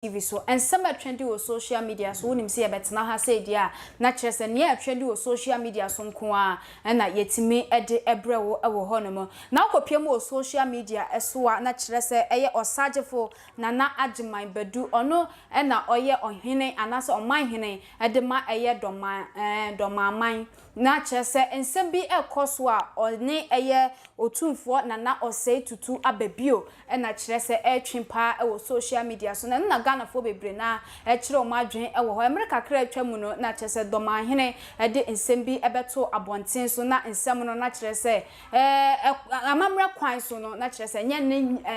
TV so and some trendy on social media so wonim say betina ha say dia na kire se ne trendy on social media so nko a na yetimi ede ebrewo ewo honomo na kopiem on social media eso a na kire se eye Osagyefo na Agyeman Badu ono na oye Ohene anase omanhene ede ma eye Dormaahene na kire se ensem bi ekoso a one eye Otumfour na osei tutu ababio na kire se twempa ewo social media so na Ghana fo bebre na kire o madwen ewo ho America kra atwamu no na kire se Dormaahene de ensem bi ebeto abonten so na ensem no na kire se amamra kwan so no na kire se nye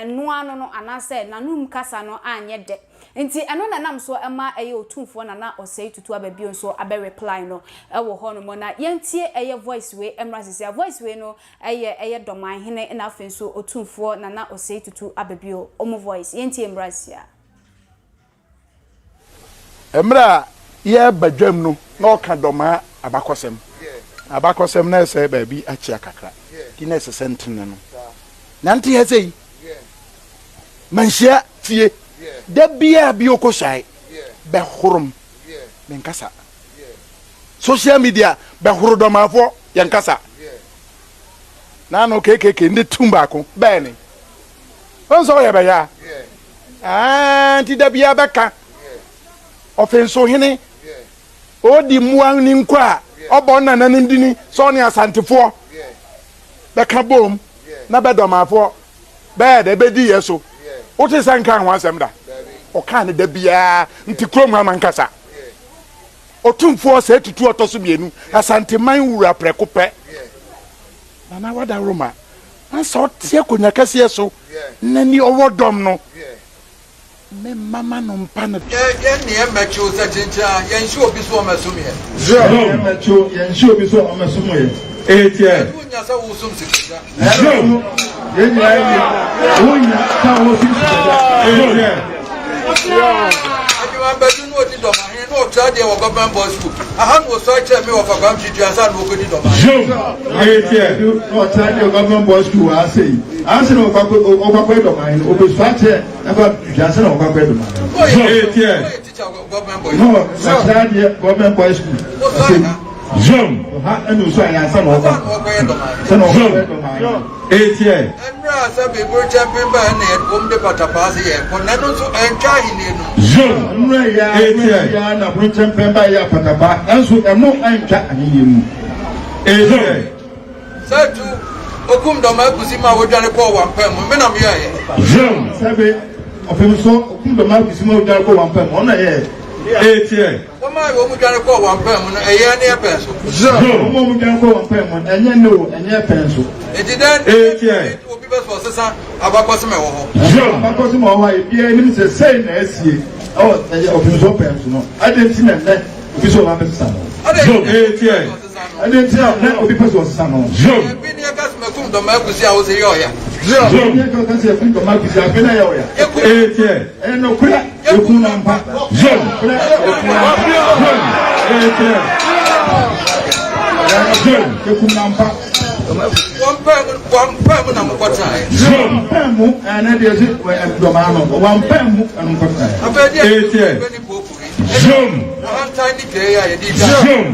noa no anase nanum kasa no anye de nti eno na nam so ema Otumfour na osei tutu ababio so abe reply no ewo ho no mo na yentie voice we emrasisia voice we no Dormaahene na afen so Otumfour na osei tutu ababio omo voice yentie emrasia Emra ye badwam no na oka doma abakosem na ese ba bi achi akakra ki na ese sentene no nante he sei manhia tie da bia bi okosai be horom menkasa social media be horo domafo yenkasa na no kekeke ndi tumba ko be ni onso ye be ya anti da bia beka ofenso hene odi muan ni nkwa obonna na ndini so ne asantefo beka bom na be domafo be de be di yeso wote sanka ho asem da o kan da bia nti krom ha mankasa Otumfour se tutu otoso bienu asanteman wura preko pe na wada roma ansa otie konya kase so nani owodom no me mama no mpa na ye mecho se chincha ye nshi obi so omasum ye ye mecho ye nshi obi so omasum ye etie unya sa wusum sikija ye nya ye unya sa wusum sikija Agyeman Badu no di Dormaahene no try dey wo government boys school ahan wo so che me wo fa Computerman asa no go di Dormaahene etie no try dey government boys school ase no kwa Dormaahene o be so che na kwa asa no kwa Dormaahene etie teacher government boys no try dey government boys school Jom ha enu so ya asa no kwa Dormaahene etie Emra sa be go champion ba na e kom de patapase ye ko na no so entwa hine no Jom ya na bro champion ba ya patapa enso emo entwa aniye mu etie sa tu okum doma kusi ma wodwane ko wampam me na me ye Jom sabe ofemso okum doma kusi ma wodwane ko wampam ona ye etie Wama wo mu dwane ko wampam no eye ne e penso Jom mo mu dwane ko wampam enye no enye penso Ejidan etie obi be so sesa abakoseme wo ho Jom abakoseme wo ha e bia nim se sei na asie ofemso penso no adenti na ne obi so ma pesa no Jom etie adenti na obi pesa wo sesa no Jom bi ne ka se makum doma kusi a wo se yo ya Jom ne ka se makum doma kusi a be na yo ya etie no kura ekun na mpa Jom kura ekun na mpa etie Jom ekun na mpa wampam na mkota Jom pamu ana de zi Dormaahene wampam mu mkota abedi etie Jom hanta ni ke ya ye di Jom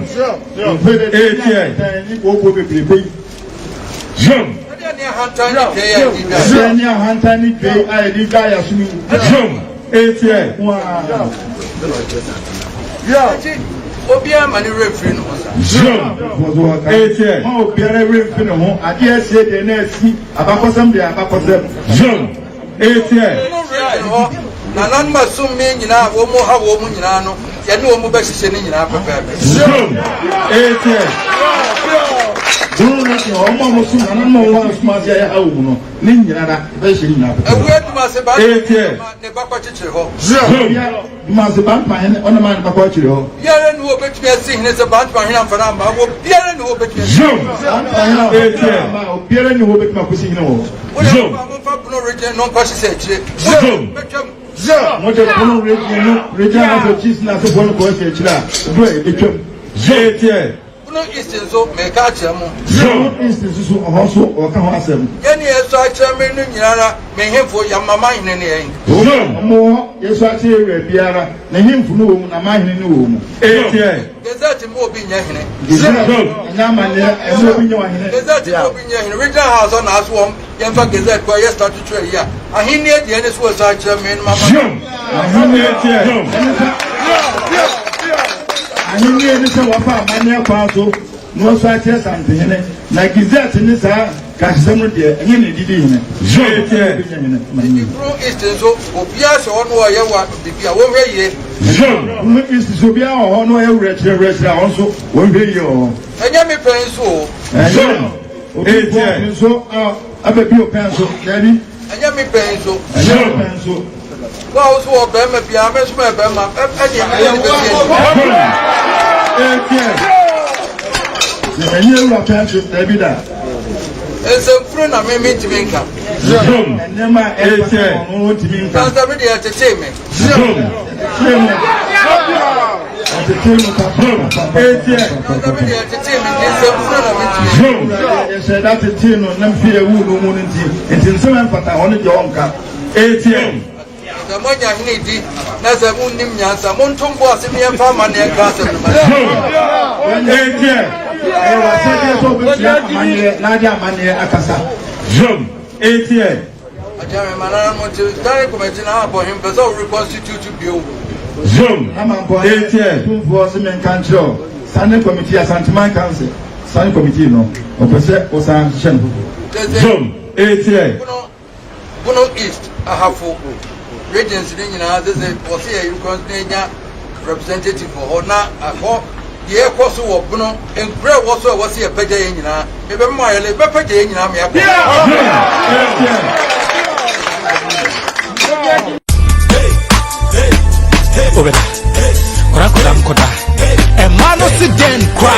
etie ni gogo bebrebe Jom ni hanta ni ke ya di ni hanta ni ke ai di ga ya sumi Jom etie obi ama ni referee no Jom etie ma obi ara referee no ho ade asie de na asi abakosam de abakosam Jom etie na nan ma sum me nyina wo mo ha wo mu nyina no ye ne wo mu ba hihye ni nyina pepepe Jom etie Jom etie o mo sum na mo wa sum asia ya awu no ni nyina da ba hihye ni nyina pepepe ewu eduma se ba ne ba kwa chichire ho Jom ma se ban pa hen ona ma ba kwa chire ho biara ne wo betumi asi hene se ban pa hene amfana ma wo biara ne wo betumi Jom etie ma o biara ne wo betumi akosi hene ho Jom ma fa puno region non kwa chise chire Jom mo je puno region no region na so cheese na so puno kwa chire chira do e betwam etie no is so make a chemo. No is also or come as them. Any so chairman in Yara, may him for your mamma in any end. No more, yes, I say, Biara, name him for no, a mine in the room. Is that more being Yahine? Is that more being Yahine? Richard House on us one, young fuck is that quiet started to a year. I hear the end was our chairman, mamma. I hear Mr. Wapa, Mania Paso, no such as something, like is that in this Casimir, and you did it. So, Opias or no, I want to be away here. Is Subia or no, also won't be your. And you may pay so. And so, I bet you pencil, Daddy. And you may pay so. Pencil. Well, so Bema Piamas, Bema, and you are pencil, David. It's a friend of me to make up. And then my own to me. That's already entertainment. Said that the tin on them fear wood it's in 7 but I wanted your own car. ATM. The money I need, that's a moon name, some tongue was in the farm and their castle. Nadia Mania Akasa. Jum. ATM. I want to direct comment about him, but all reconstitute to build. Zoom, ATM, was a man control, Sunday Committee, Asante Council, Sunday Committee, no, or Osagyefo. Zoom, ATM. Bono East, I have 4 regions in the was here, you can representative for Hona, I hope the air course of Bono, and Grey was here, Peggy in maybe my Peggy in Koda Emano Siden Kwa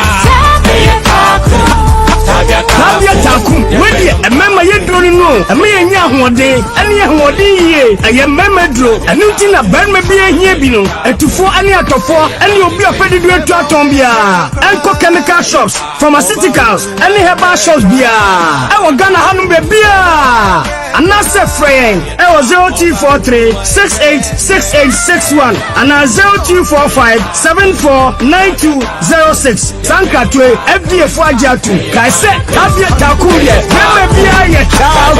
Tabia Takum Wedi Emema Yedro no Eme nya ahode Ene ahode ye Eye mema dro Enu ti na ban me bia hia bi no Etufo ane atofo Ene obi afedidu etu atombia Enko chemical shops Pharmaceuticals Ene herbal shops bia Ewo Ghana hanum be bia Anase friend, I was 0243 686861 and 0245 749206. Sanka Twe, FDA Fajatu, Kaise, Afia Takuye, Maybe I child.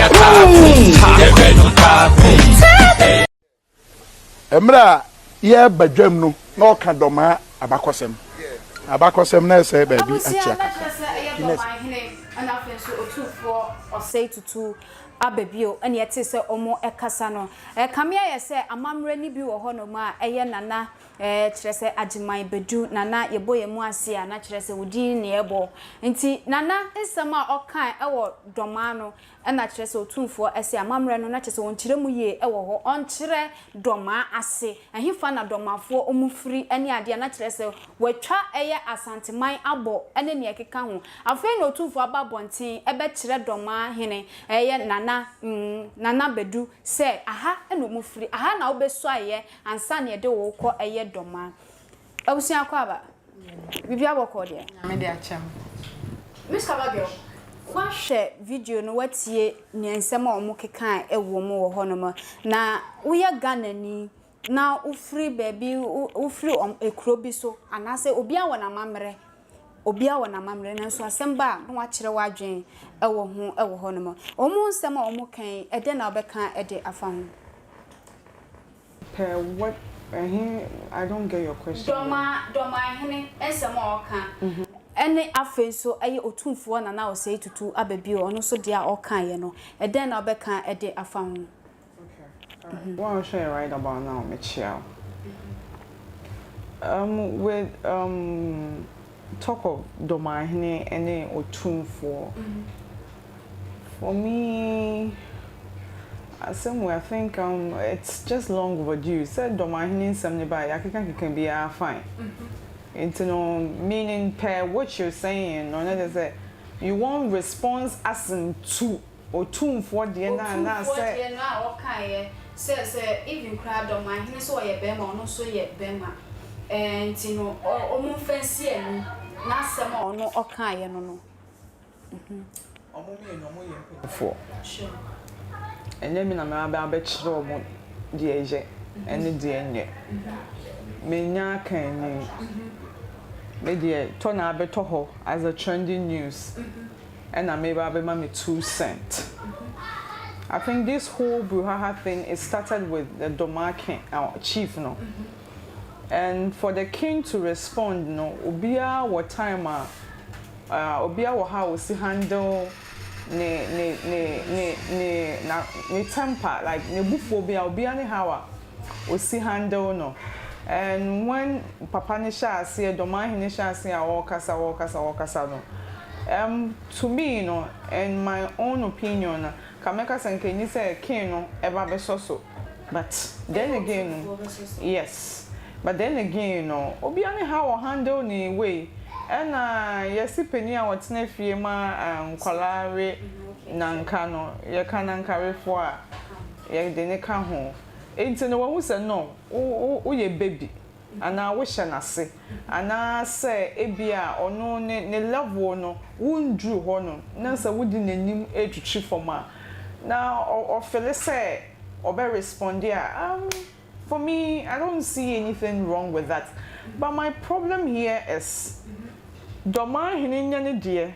Emra, yeah, but Jemno, no Kandoma, Abakosem. Abakosem, say, baby, and after Otumfour or say to 2 abebio and yet say omo ekasano kamia ye say amamre ni bi wo hono ma eye nana kire say Agyeman Badu nana Yeboah mu ase a na kire say wodi ne ebo nti nana nsem a okan ewo doma no na kire say Otumfour ase amamre no na kire say wonkire mu ye ewo ho onkire doma ase ahimfa na domafo omufiri ene ade na kire say watwa eye asanteman abo ene ne ekeka ho afei na Otumfour ababonten ebe kire Dormaahene eye nana Badu say aha eno mufiri aha na obeso aye ansa ne de wo kọ eye doma awusi akwa bibi aboko de me de acham Miss Kabagyo wa hwe video no watie nyensem a omo kekan ewo mo wo hono na uya Ghana ni na ufiri baby ufiri ekro bi so anase obi a wona mamre na so asemba no wa kire wa dwen ewo hono mo omo nsem a omo kan ede na obekan ede afa ho per what I don't get your question. Dormaahene ensem a oka ene afen so eye Otumfour na o say tutu ababi o no so dia okan ye no ede na obekan ede afa ho. Okay. What I'll show you right about now, Michelle. With talk of Dormaahene and Otumfour. For me, somewhere I think it's just long overdue. Said Dormaahene something by I can be fine. Into no meaning per what you're saying, or not say you want response as in to Otumfour the na say okay say even crowd Dormaahene so ye bema no so ye bema Ntino omo fancy enu na sem ono okan ye no. Omo me no mo ye for. Sure. Enye mi na me aba kire omo de eje ene de enye. Me nya kan ni. Me de to na abeto ho as a trending news. And I maybe I'll be 2 cents. I think this whole Buhaha thing is started with the Dormaahene, our chief, no. And for the king to respond, no, Obia what time Obia what how we handle ne temper, like ne buphobia, Obia ne how we see handle no. And when Papa Nisha see Dormaahene Nisha see a walkasa no. To me, you know, in my own opinion, Kameka Sankeni say king no ever be so. But then again, yes. But then again, you know, Obiane how handle ni way. And yes, penny a watne fie ma kwalare nanka no, ye kan nanka refo ye de ne ka ho. Enti no wo say no, wo ye baby. Ana wo hye nase ana se ebia ono ne level no wundru ho no na se wodi nanim etwitwi forma na o feel say obe respond here. For me, I don't see anything wrong with that, but my problem here is Dormaahene nyane de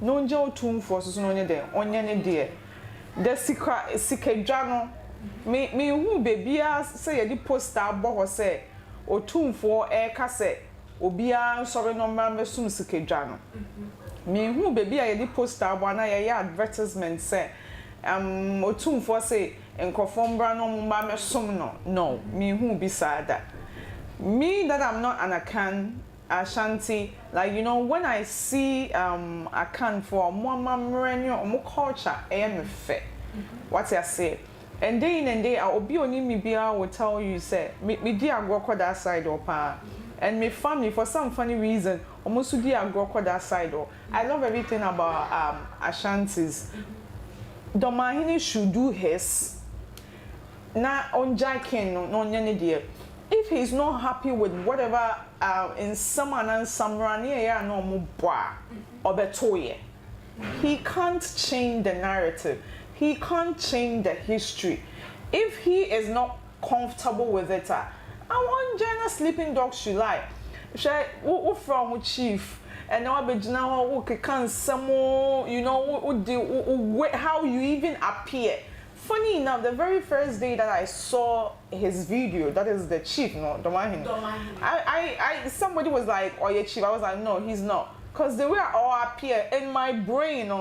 no nje Otumfour so no nye de onye ne de the sikadwa no me hu bebia say ye di poster bo ho say Otumfour ka say obia sorry no ma mesum sikadwa no me hu bebia ye di poster bo na ye advertisement say Otumfour say enkofombra no ma mesum no me hu bi sada me that I'm not an Akan Ashanti, like you know, when I see Akan for more memory or more culture, I am fit. What I say, and day in and day I'll be on me will tell you say me dear go that side or pa, and my family for some funny reason almost dear go that side or I love everything about Ashantis. Dormaahene should do his. Na on Jackin no nyane dear. If he's not happy with whatever in someone and someone here no more or betoye, he can't change the narrative. He can't change the history. If he is not comfortable with it, I want Jenna sleeping dog should lie. Who from chief and now be now who can some more, you know, how you even appear. Funny enough, the very first day that I saw his video, that is the chief, no, Dormaahene. Somebody was like, "Oh, yeah, chief." I was like, "No, he's not," because the way I all appear in my brain,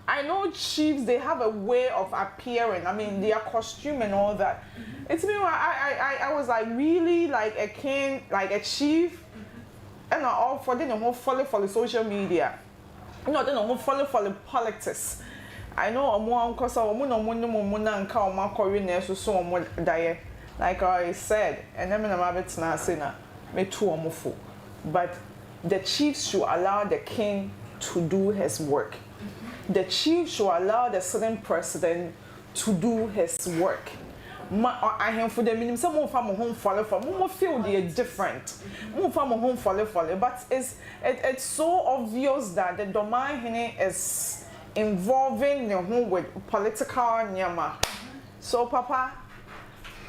I know chiefs they have a way of appearing. I mean, their costume and all that. It's me. I was like really like a king, like a chief, and all for them who follow for the social media. No, they don't follow for the politics. I know because like I said, and then I'm saying me too but the chiefs should allow the king to do his work. The chief should allow the certain president to do his work. I have for the minimum some from home follow feel they are different. From home follow, but it's so obvious that the Dormaahene is involving the home with political nyama. So Papa,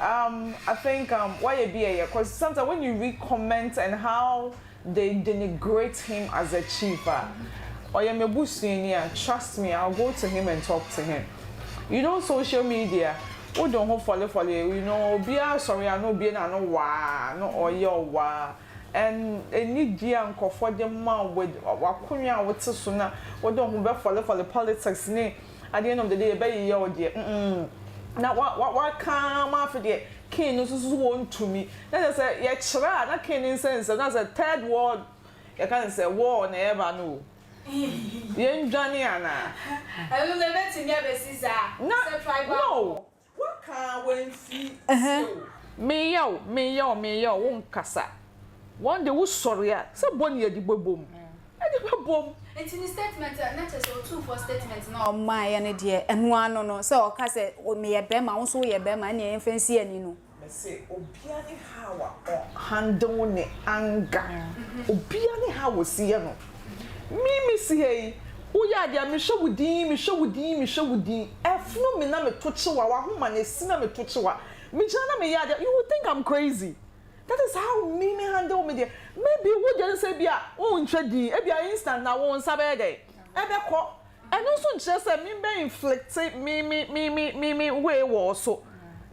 I think why you be here? Because sometimes when you read comments and how they denigrate him as a chief, or you may trust me, I'll go to him and talk to him. You know, social media, we don't follow, you know, be sorry, I know, be no wa, no or your wa. And any dear uncle for the man with Wakunya with Suna, or don't follow for the politics. At the end of the day, baby, your dear. Now, what come after the king is one to me? Then I say, yeah, try that king sense, and that's a third word. You can't say war never know. Yen Janiana. I will never see never see no. What can we see? Me yo, won't kasa. One day we sorry, so bonny the boom. Boom. It's in the statement, not as Otumfour statement. No, my dear, and one no. So, Cassa, or me a bema, also a bema, and fancy, and you know. say obiani how handle ne anger obiani how we see no me see hey uya dia me show wudi efno me na me tochewa wa homa na si na me tochewa me jana me ya you would think I'm crazy. That is how me handle me there. Maybe we just say bia o ntwedi e bia instant na won sabe dey ebe ko and also just say me be inflict me way wo so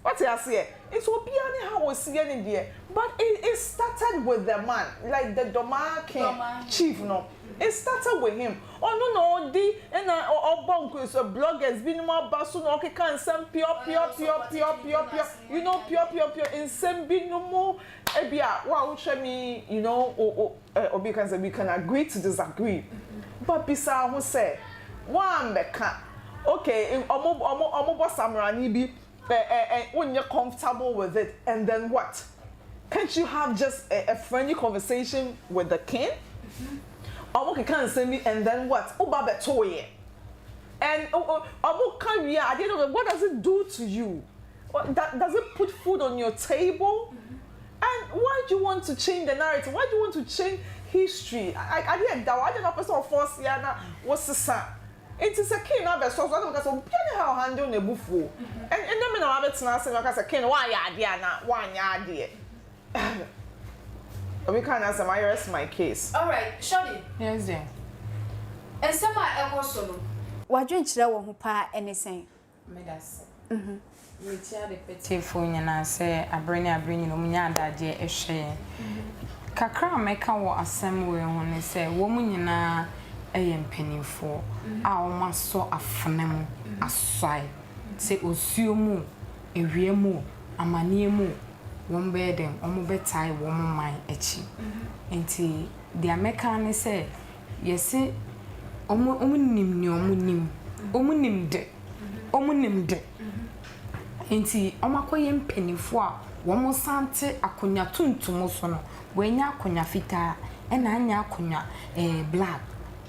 what you say it will be any how we see any there but it started with the man like the Dormaahene chief no it started with him oh no di and obonko is a bloggers be no baso no okay can some pure you know pure in some be no more ebia wa wo me you know obi can say we can agree to disagree but bisa who say one beka okay omo boss samrani bi when you're comfortable with it and then what can't you have just a friendly conversation with the king omo can send me and then what oba betoye and omo career I don't know what does it do to you does it put food on your table and why do you want to change the narrative why do you want to change history I didn't know I don't know person force yana what's the son it is a king now so I don't know how handle ne bufu and then me na abet na say like king why ya dia na why ya dia we can answer my rest my case all right Shadi yes dear and some I also no wadwen kire wo ho pa anything me das me tia de petit phone na say abreni no munya adaje ehwe kakra meka wo asem we ho ne say wo munyina mpenifo a o maso afenemu asai se osuo mu ewie mu amanie mu won bedem omo betai wo man echi enti the american say yesi omo nim ni omo nim de enti omo akoye mpenifo a wo mo sante akonya tuntum so no wenya akonya fita na anya akonya black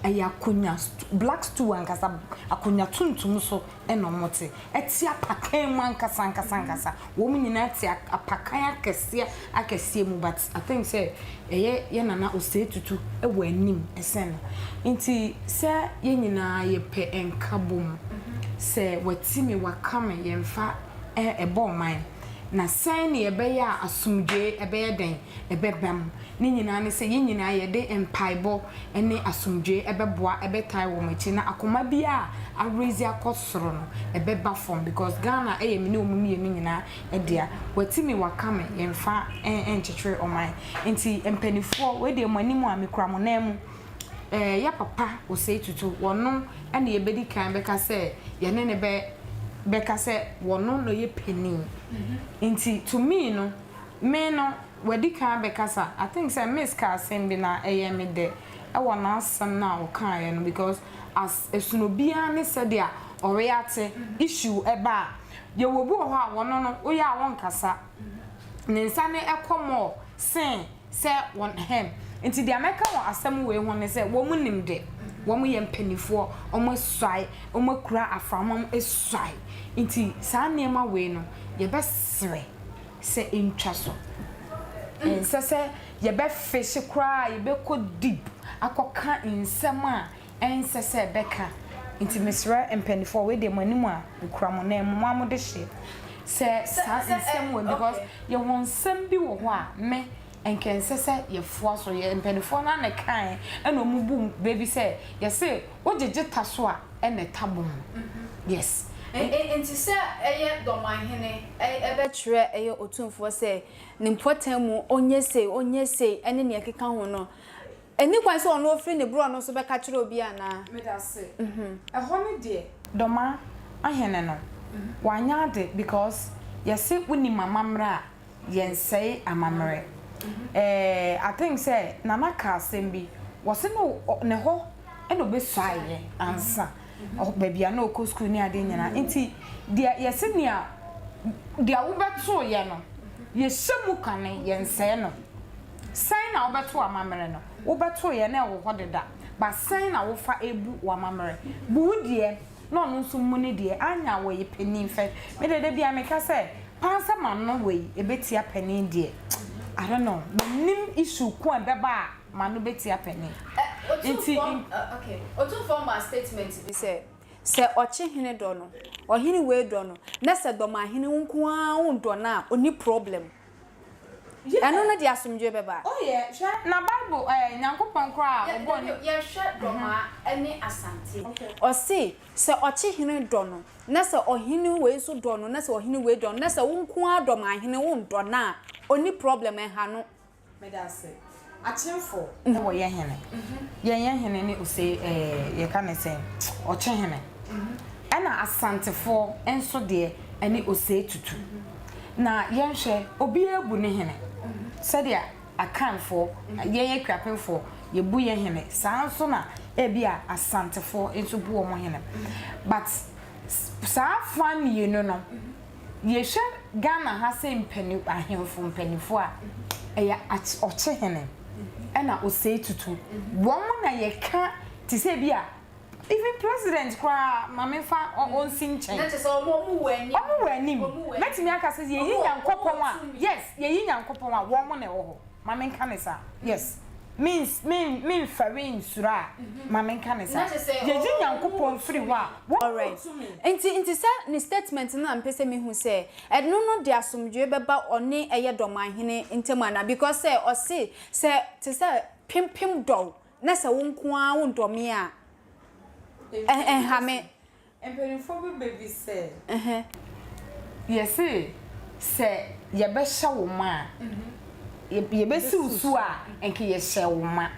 ayakonya black stew ankasa akonya tuntum so eno mote eti apakan man kasa wo munyina eti apakan akese mu but I think say ye nana osetutu ewo anim esen nti se ye nyina ye pe enkabom se watimi wakame yemfa ebo man na san ne ebe ya asumdwe ebe ye den ebe bam ni nyina ne se nyina ye de empaibo ene asumdwe ebe boa ebe tai wo machi na akoma bia arezi akosoro no ebe ba form because Ghana me ne omumi emi nyina edia watimi wakame yemfa enchechre oman nti empanifo we de manimu amekura mo na mu ya papa o sei tutu wono ene ye bedi kan beka se ye ne beka se wono no ye peni nti to me no wedi kan beka sa I think say miss ka sembi na me de e wona asem na o kan no because as esunobia ne said dia oriate issue eba ye wobi ho a wono no o ya won kasa ne nsa ne ekomo sen se won hem nti dia meka won asem we ho ne se wo mu nim de wo mu ye mpanifo o mo swai o mo kura aframam eswai nti sa nema we no ye besre se intwa so se ye be fish kura ye be ko deep akoka insem a se beka nti mesra mpanifo we de manimu a kura mo na mu amu de hye se sa insem we because ye won sem bi wo ho a me enkensese ye fo so ye mpanifo na kan eno mu bu baby say ye say wo jejeta so a ene tabom yes enti se eye Dormaahene ebe kire eye Otumfour se ne important mu onye sei ene ne ekeka ho no eni kwan se ono ofri ne bro no so be ka kire obi ana me da se ho ne de Dormaahene no wanya de because ye say woni mamamra yensei amamre I think say nana ka sembi wose no ne ho eno be swaye ansa baby na okọ school ni ade nyina nti dia yese nia dia wo beto ye no ye hyemu kane ye nse no sai na wo beto amamre no wo beto ye na wo hodeda ba sai na wo fa ebu wo amamre bu die no no nso mu ne die anya wo ye penin fe me de bia me ka say pansa man no way ebetia penny dear. I don't know. Nim issue kwa beba manu betia penny. Okay. Otumfour my statement be say oche hene do no. Ohene we do no. Na se Dormaahene nkoaa undo na oni problem. Eno na di asomdwe beba. Oh yeah, na Bible Nyankopon kra obon. Yeah, share Dormaah any Asante. O say se oche hene do no. Na se ohene we so do no, na se ohene we do no, na se nkoaa Dormaahene undo na oni problem ha no. Me da say Achimfo wo ye hene. Ye hene ni o say ye ka ne say oche hene. Ana Asantefo enso de ani o say tutu. Na yenhwe obi ebu ne hene. Sadia akanfo ye krapemfo ye bu ye hene. Sanso na ebia Asantefo enso bu o mo hene. But sa fan ye no ye hwe Ghana ha say mpani ahemfo mpanifo a eya oche hene. Ena o say tutu. Wo na ye ka ti say bia even president kwa mamefa on sinchen. That is all mo wani. Omo wani. Let me aka say ye Nyankopon a. Yes, ye Nyankopon a wo mo na wo ho. Mame nka ne sa. Yes. Means farin sura. Mame nka ne sa. Ye Nyankopon free wa. All right. Enti say ni statement na mpese me hu say edno no de asomdwe beba one eye Dormaahene ntemana because say o say te say pim do na say wonkoa wondome a hame emperifo baby say yes say ye be hye wo ma ye be si usu a enke ye hye wo ma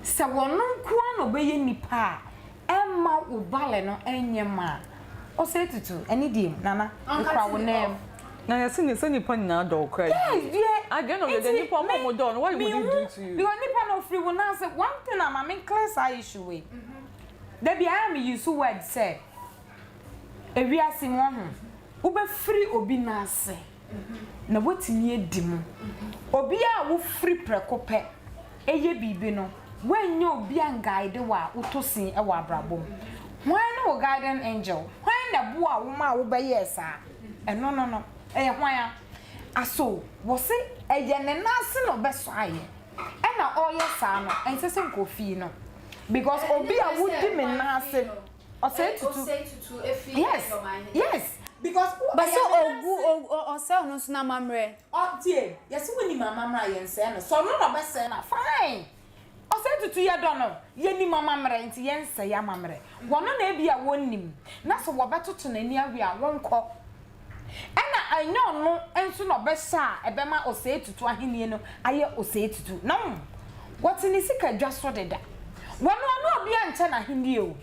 se wono nkoa no be ye nipa emma wo bale no enye ma o say tutu eni dim nana ikra wo nem na yes ni nipa nyina do cry again of the nipa mo do no what would he do to you because nipa no free wo na say one thing am I clear say issue we there be am use word say ewiase mo ho wo be free obi na ase na wotimi edim obi a wo free prekope eye bibi no wenye obi an guide wa utosin e wa abrabom why no guardian angel why na bo a wo ma wo be yesa no hwan aso wo se eye ne na ase no be so aye e na all yesa no ensese nkofi no because obi a would me na say o say tutu yes because but so ogu o say no so na mamre o tie yes we ni mama mra yen say no so no be say na fine o say tutu ye do no ye ni mama mra nti yen say ya mamre wono na e bia wonnim na so wo betoto na ni awe a wonko ena I know no enso no be sha e be ma o say tutu ahenie no aye o say tutu no what ni sika dwaso deda wono no obi anche na henie o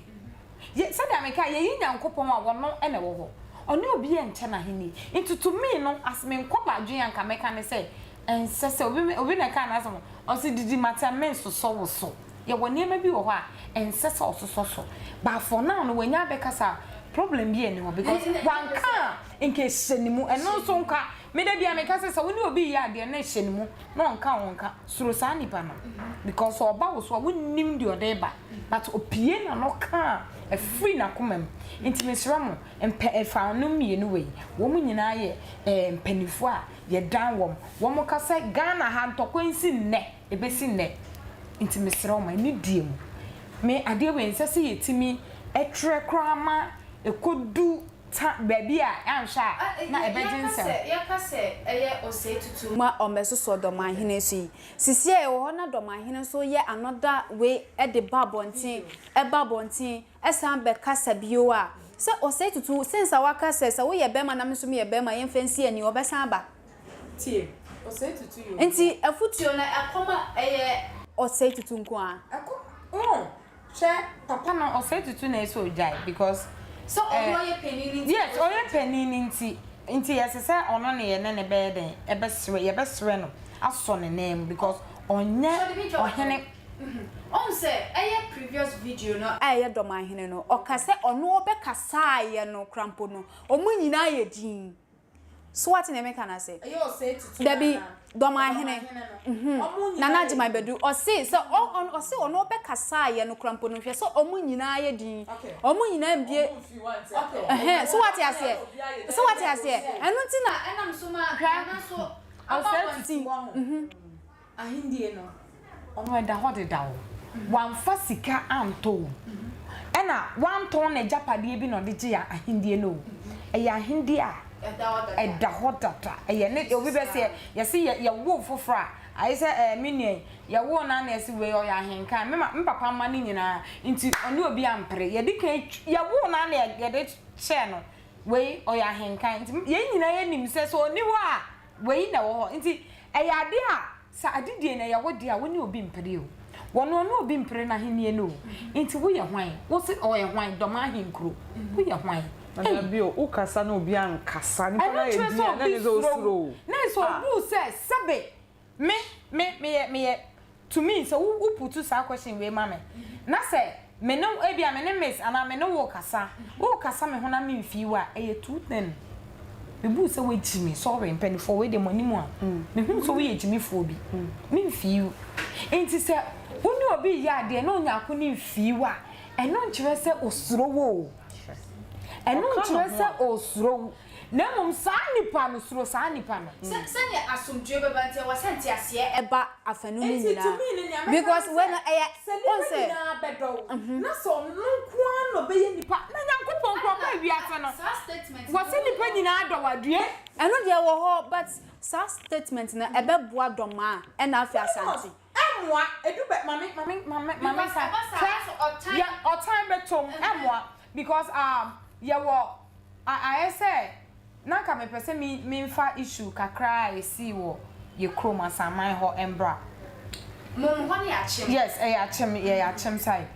ye said ameka ye Nyankopon a wono ene wo ho ono obi anche na henie into to me no as me nkoba adwen anka meka ne say ensese obi na ka na aso o se didi matter men so wo so ye woni ma bi wo ho a ensese o so but for now no wanya bekasa problem bi ene ho because wanka nke hyenimu eno so nka me da bia meka say woni obi ya de na hyenimu no nka suro sa nipa no because oba wo so wonnim de odeba but opie na no ka a free na komam intimate mo empe fa no mienu we wo mu nyina ye mpanifo a ye dan wo mo ka say Ghana ha ntokwansi nne ebesi nne intimate mo ni diem me ade we nsese yetimi etre krama ekodu ta baby a ansha na ebejense ya se eye o say tutu ma o meso so Dormaahene so sisi e wo na Dormaahene so ye another way e de babontin esan be kasa bio a se o say tutu since awaka se wo ye bema na meso me ye bema ye mfansi ani obesan ba tie o say tutu yo enti afutuo na akoma eye o say tutu nko a che papa no o say tutu na so jai because so oye penini yes oye penini nti yes say ono ne ye ne be den e be sre no aso ne name because onye ohene on say eye previous video no eye Dormaahene no o ka say ono obe kasa ye no krampo no omu nyina ye din So what in America say? You say to Debbie Dormaahene. Nana Jima Badu or say so or say or no be kasa ye no krampo no hwe so omu nyina ye din. Omu nyina bie. So what you say? So what you say? Enu ti na enam so ma na so Asiedu ahindie no ono eda hode dawo wan fasika anto ena wan ton na japade bi no de gye ya ahindie no eya ahindie a eda hodata eye ne obi be se ye se ye wo fofora ayi se mini ye wo na na esi we oya ahenka me papa ma ni nyina nti oni obi ampre ye de kan ye wo na na ye de che no we oya ahenka nti ye nyina ye nim se so oni wo a we na wo nti eya ade a sa adidie na ye wo de a woni obi mpre o wono no obi mpre na henie no nti wo ye hwan wo se o ye hwan Dormaahene nkro wo ye hwan na bio ukasa na obi ankasa ni na ye di na ne zo suro na so bu se sebe me to me so who put to sa question we mama na se me no ebia me ne miss ana me no wo kasa me ho na me mfi wa e too thin me bu se we jimi sorry mpani for we de money mu a me hu so we jimi for bi me mfi u enti se woni obi ya de na onya ko ni mfi wa e no nkyere se osuro wo e no nkyere se osuro na mum sa nipa no suro sa nipa no se ne asomdwe beba ntia wasante ase eba afanu ni nyina because when on say na bedo na so nkoa no be ye nipa na nyankopon kro ba wiase no sa statement wase nipa nyina adowadue eno de wo ho but sa statement na ebe boa doma e na Afia Asante emwa edu be mama sa ya o time betom emwa because ye wo I say na ka me pese me mfa issue kakra esi wo ye kroma saman ho embra mom ho ne achem yes achem sai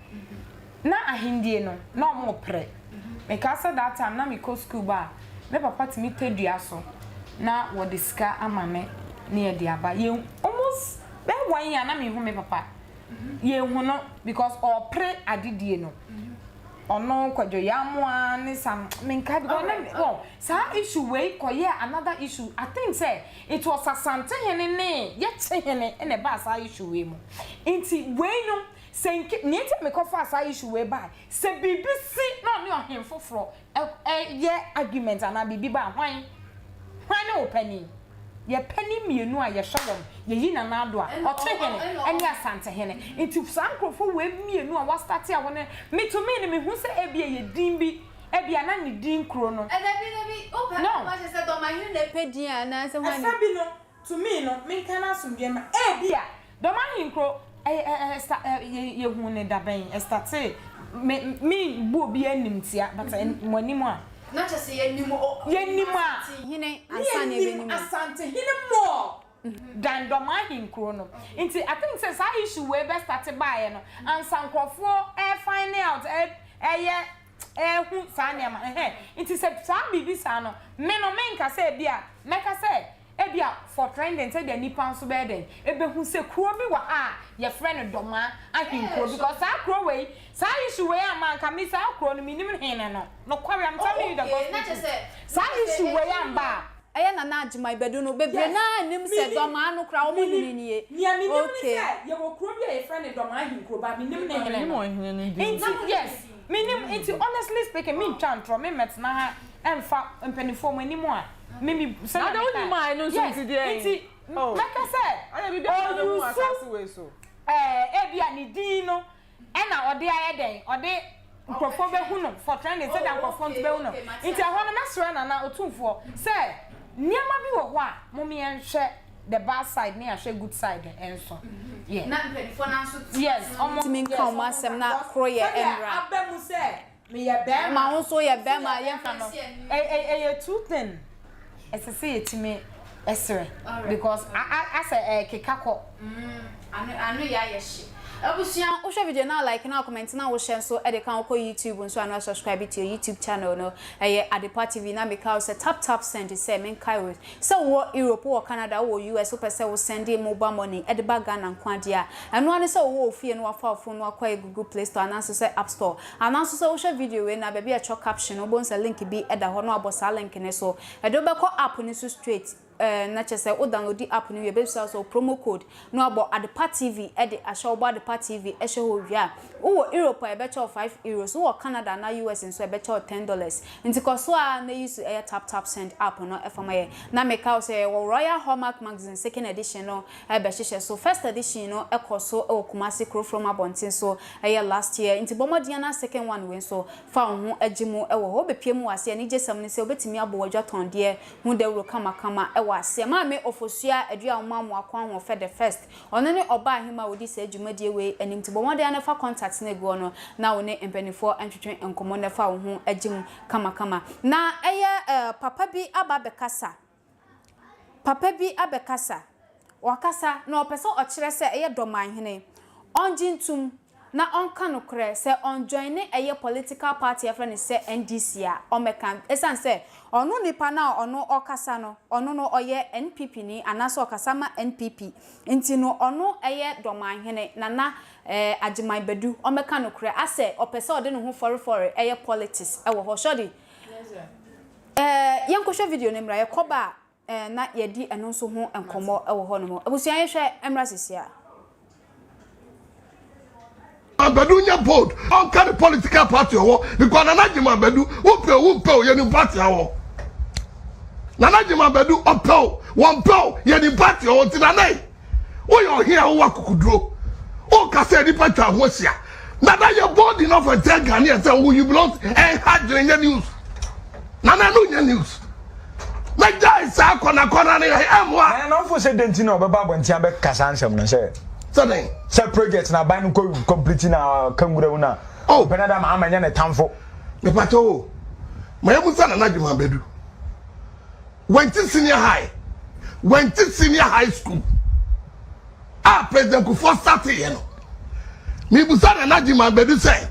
na ahindie no na mo pre me ka say that time na me go school ba me papa ti me tedua so na wo diska ama me na ye dia ba ye almost be wan ya na me hu me papa ye hu no because o pre adidie no ono Kwadwo yamwa ni sam menka de no sa issue we koye another issue I think say it was Asante hene ne ye che hene ene ba sa issue we mu enti we no senke niente me ko fa sa issue we ba se BBC no ne ohen foforo ye argument ana bibi ba hwan ne opani ye pani mienu a ye hwawom ye yi na nado a ote hene enya Asante hene enti sankrofo we mienu a wa start a wona me to me ne me hu se ebia ye din bi ebia na ne din kro no ebi open ma se Dormaahene ne pedi ana se hwan asabi no to me no me kan asomdwe ma ebia Dormaahene kro ye hu ne daben start me bu obi animtia but monimo a na chese yenimo hene ansane benimo Asante hene mo dan Dormaahene kro no nti I think say sa issue we be start by no ansankrofo find out hu sa niam nti say sa bibi sa no me no menka say bia meka say ebia for trending say the nipa so be den ebe hu say kro bi wa your friend Dormaahene kro because sa kro we sa issue we am ka me sa kro no minim hene no kware am telling you the gospel sa issue we am ba aya na Agyeman Badu no bebre na nim se Dormaahene no kra o mo ni okay ye wo kro bi your friend Dormaahene kro ba minim hene yes minim it honestly speaking me chantro me met na ha emfa empanifo mo ani mo a me say na don't you mind no so ti dey like I said I be dey no asase we so ebia ni din no e na ode aye den ode nkrofo be hu no for trending say that nkrofo be hu no nti ho no mesra na Otumfour say niam bi wo ho a mo me enhwe the bad side na ahwe good side enso yeah na mpelifo na so yes omo mi nka o masem na kro ye emra abemu say me ye be ma ho so ye be ma ye fa no ye two thing say etime esre because I say kekako anu ya ye hye Abusia, o share video now like now comment now we share so e dey kan ko YouTube so and subscribe to your YouTube channel no Adepa TV na make out say tap send say men kai we so wo Europe or Canada or US so person will send mobile money e dey bag Ghana nkwadia eno ane say wo ofie no afa phone no akwa Google Play Store and say App Store and also say wo share video we na baby a cho caption o bon say link bi e da ho no abosa link ne so e do be ko app ni so straight na chese o download the app ni we be so promo code no about Adepa TV e dey asho about Adepa TV e she ho wia wo Europe e be cho €5 wo Canada na US so e be cho $10 nti ko so a na use e tap send app no e fama ye na make out say wo Royal Hallmark magazine second edition no e be hye so first edition no e ko so e Kumasi Kro from Abontin so e last year nti bomodian na second one we so fa ho agimu e wo ho be piemu wase ni jesam ni se obetimi abo wadwaton de hu de wuro kama wase ma me ofosua adua mamu akwan ho fe the first ono ne oba ahima wodi se adwumadie we anim ti bomode na fa contact na egu ono na wo ne empanifo antwetwe enkomo na fa wo ho agim kama na eye papa bi abekasa wakasa na opese o kire se eye Dormaahene onjintum na onka no kre se on join eye political party friend se NDC a o mekan esan se onu nipa na onu okasa no onu no oye NPP ni anaso okasa ma NPP nti no onu eye Dormaahene na Agyeman Badu o mekan no kre ase opese ode no ho fore eye politics e wo ho shodi yankosho video ne mra ye koba na yedi eno so ho enkomo e wo ho no mo abusuan ye hwe emra sisia Badu nya bold on kind of political party because Agyeman Badu who pay ye ni party awo Agyeman Badu opel one pel ye ni party o ti na nai wo yo here wo akukuduro o ka say ni party ho sia na you bold enough for tell Ghanaians say who you belong and hard your news no nya news na jai sa kona ne amwa na no for say dentino obeba bontia be kasa ansem no say Suddenly, some projects na ban ko completing na kangura una. Oh, Canada ma amanya na tamfo. Me pato. My musa na Agyeman Badu. Went to senior high school. President Kufuor started here no. Me musa na Agyeman Badu say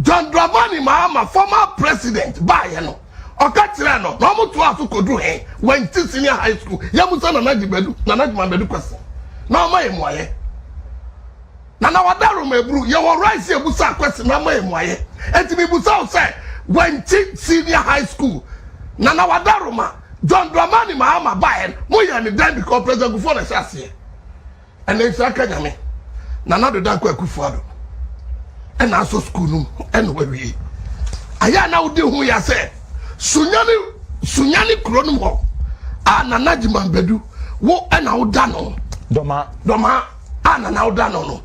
John Dramani Mahama former president by here no. Oka tire no. No mo to aso kodu he. Went to senior high school. Ya musa na Agyeman Badu question. Na ma yemoaye na wadaro mebru ye wo rice e busa question na ma yemoaye entimi busa o say when senior high school na wadaro ma John Dramani Mahama bae mo ye ni dan because president Kufuor na sase and then say kanyame na do dan ko Kufuor do and na so school no and we aya na udi hu ya say sunyani kro no ho na Agyeman Badu wo na uda no Doma ana na uda no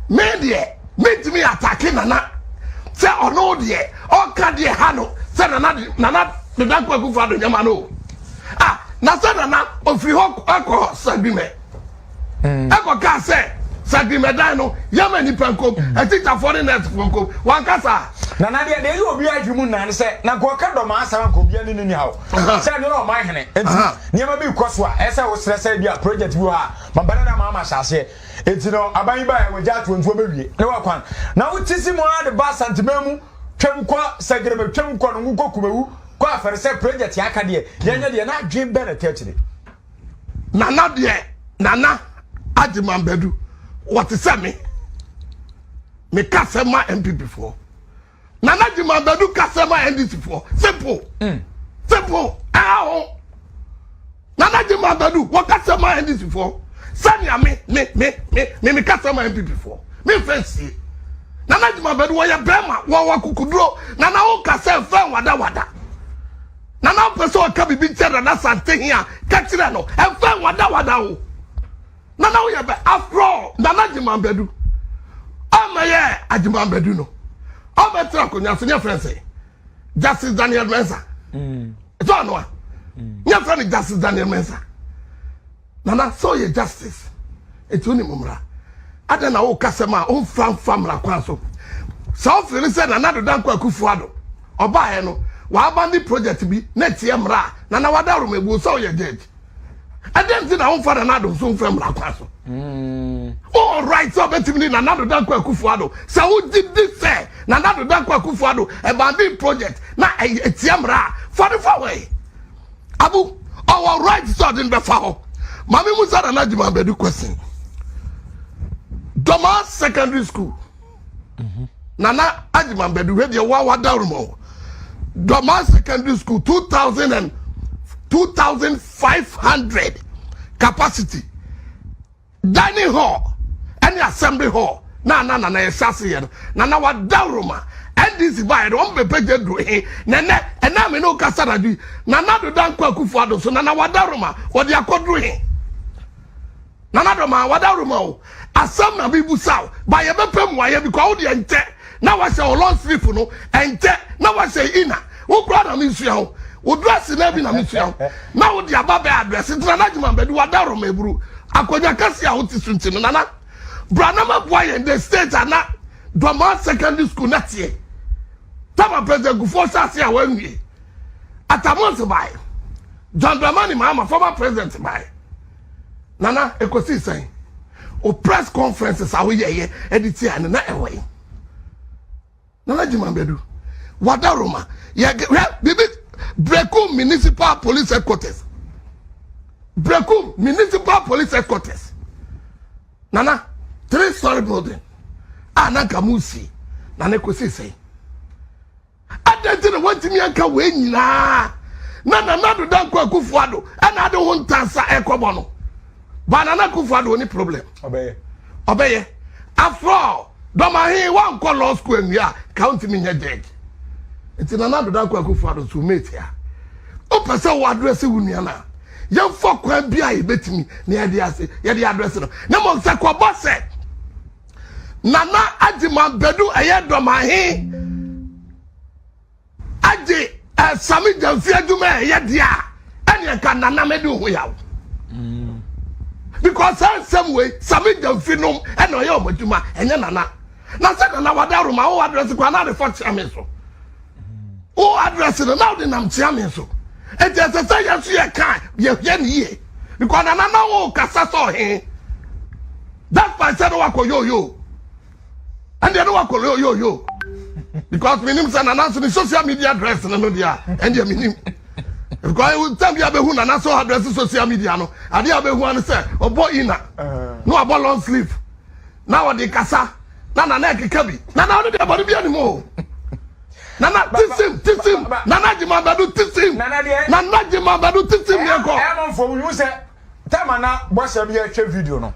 me de me attacking nana say ono de o ka de ha no say nana de dan ko Kufuor do nyama no na say nana ofiri ho akọ sagbime akọ ka say sagbime dan no yama ni pankom atita foreigners pankom wan kasa nana de you obi adwumu nan say na ko ka Doma asama ko bia ni hawo say no ma hene enti niam bi kwaso a ese wo stress bia project bi ha mabana na mama shase enti no aban ba we ja to ntuo bewie ne wa kwan na utisi mo ade ba santememu twem kwa sagreme twem kwa no nguko kumewu kwa afere say project ya ka de yenya de na adwen be na tetire nana Agyeman Badu what is me kasema MP before nana Agyeman Badu kasema NDC for simple nana Agyeman Badu what kasema NDC for sanya me kasema MP before me fancy nana Agyeman Badu wo ye bema wo kukuduro nana wo kasa fa wada nana person o ka bibi tera na Asante hia ka kire no e fa wada o nana wo ye be after all nana Agyeman Badu amaye Agyeman Badu no o be tra ko nya so nya friend say Justice Daniel Mensah so no nya friend Justice Daniel Mensah nana so ye justice etuni mumra ada na wo kasema o famra kwa so feel say nana do dan kwa Kufuor do oba he no wa abandi project bi na tie mra nana wadaro mebu so ye judge I didn't think I won't find another soon from Lakwaso. All right, so bet me another Dankwa Kufuado. So who did this say? Another Dankwa Kufuado, a bandit project. Now a Tiamra, 44 way. Abu, our right starting before. Mami Musa and Agyapong Badu question. Dormaahene Secondary School. Nana Agyapong Badu where the Wawa Darumo. Dormaahene Secondary School 2,500 capacity. Dining hall, any assembly hall. Na yesasi na wa Daruma. And this by don't be paid nene and na me no kasa na do nana do dan kwa Kufuado so nana wa Daruma what they akodru he nana do ma wa Daruma o asam na bi busaw ba ye bepem wa ye because wo de ente na wa say long sleep no ente na wa say ina wo brother mi sua ho wo dress na bi na mi sua ho na wo de aba be address ntina na Agyapong Badu wa Daruma eburu akonya kasi a wo ti sunti no nana Branama boy in the state and not Dormaahene Secondary School next year. Tama President Gufo Sasi a 1 year. At a month by John Dramani Mama, former president by Nana Ekosi saying, o press conferences are we here, editing and not away. Nana Agyapong Badu, Wadaroma, Bibi Brekum Municipal Police Headquarters. Brekum Municipal Police Headquarters. Nana. 3-story building. Anakamusi. Nana Ekosi say. Adjeteyfo want me anka we nyina. Nana do Dankwa Kufuado. And I don't want to answer ekobono. But Nana Kufuado any problem. Obeye. After all, Dormaahene one call law school and ya count me your judge. It's Nana do Dankwa Kufuado to meet here. O person who address uniana. Young folk can be a bet me near the address. No more Sakwa said. Nana Agyapong Badu aye Dormaahene Aje Sami Jamfia Dume ye dia anya ka Nana medu ho yawo because some way Sami Jamfi nom and oye omoduma enye Nana na say Nana Wadaruma o address kwa na report chairman so o address no now the nam chairman so e just say ya so ye kan ye ye because Nana na o kasa so he that person wa ko yo and they don't call yo because me nim say Nana so social media address no dia and they mean because we tell you abehu Nana so address social media no ade abehu an say obo ina no abo long sleeve now the kasa Nana ekeka bi Nana no dey body bi animo Nana tisim Nana Agyapong Badu tisim Nana Agyapong Badu tisim ye ko e mon fo you say time na boss am ye hwe video no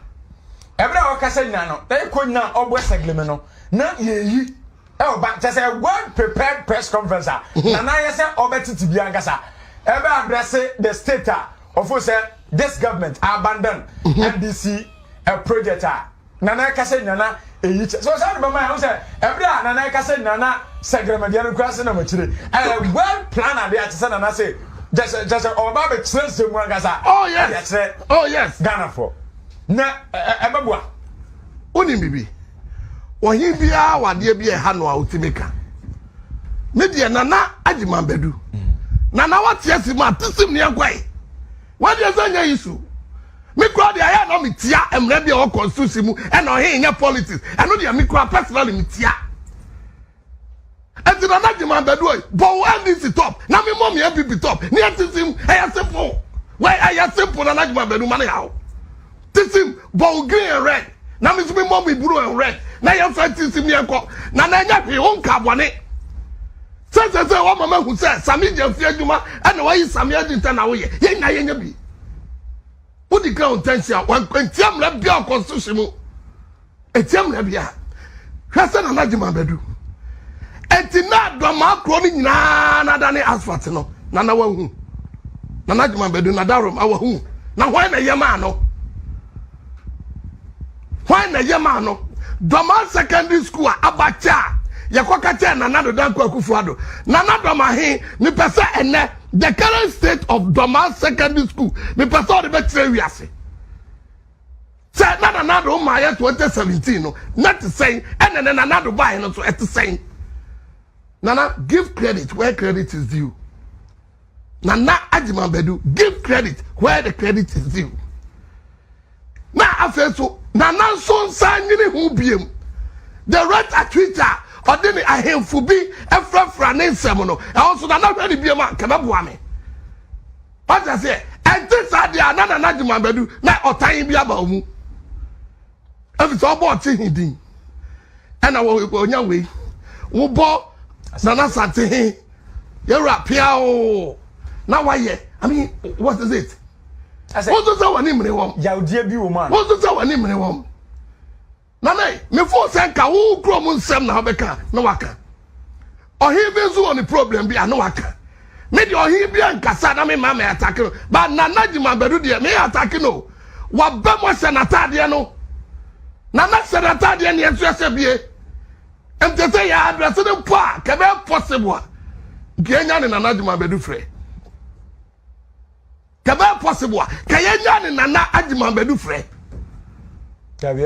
ebra o kasa nya no e ko nya obo segleme no na yeyi e o ba say well prepared press conference na ye say obetiti bi angasa ebe address the state of say this government abandon NDC a project na kasa nya na eyi so say be man say ebra na kasa nya na segleme dia no kwase na machire well plan ade a say na say just oba be chire se mu angasa oh yes Ghana for na ebabua oni bibi ohin bia wade bia ha no a utimeka media Nana Agyapong Badu Nana what yes ma tisim ne akwai what dey say nya isu me kwa dey aya no metia emre bia o constitution mu e no he nya politics e no dey me kwa personally metia enti Nana Agyapong Badu bo NDC top na me mom ya PP top ne tisim e simple why I simple Nana Agyapong Badu man ya tisim bo green and red na me so me mom blue and red na ya tisim ne ko na nya hwe won ka bone say wa mama hu say Sami Jamfi adwuma ana wa yi Sami adinta na wo ye nya bi wo di ground tension wan kwentiam la bia constitution mu etiam la bia hwese Nana Agyapong Badu enti na Dormaahene kro ni nyina na dane asphalt no na wa hu Nana Agyapong Badu na darom awa hu na hwan na yema no Dormaahene Secondary School abacha yakoka che Nana do Dankwa Kufuado Nana Dormaahene me pese ene the current state of Dormaahene Secondary School me pese o de betre wiase say Nana do ma ye 2017 no not saying ene Nana do buy no so et saying Nana give credit where credit is due Nana Agyeman Badu, give credit where the credit is due. Na afeso Nana son sanyini hu biem. The right at Twitter or then I him for be a friend name semono. I also Nana really be a man can me. What I say? And this idea Nana Agyeman Badu na otan bi aba omu. If it's all about him, and I will go your way. Wo bo Nana Sante. You're a piao. Now why? I mean, what is it? What does our name want? Ya dear be woman. What does our name want? Nana, me for sanka who grown some now beka no waka. Or he been so on the problem be no waka. Maybe or he be an kasada me mama attacking, but Nana Agyeman Badu dear me attacking no. What bemo senatadia no? Nana senatadia ni SSBA. And to say ya address the poor, can be possible. Kenyan and Nana Agyeman Badu free. Kaba possible. Kenyan and Nana Agyeman Badu free. Now I'm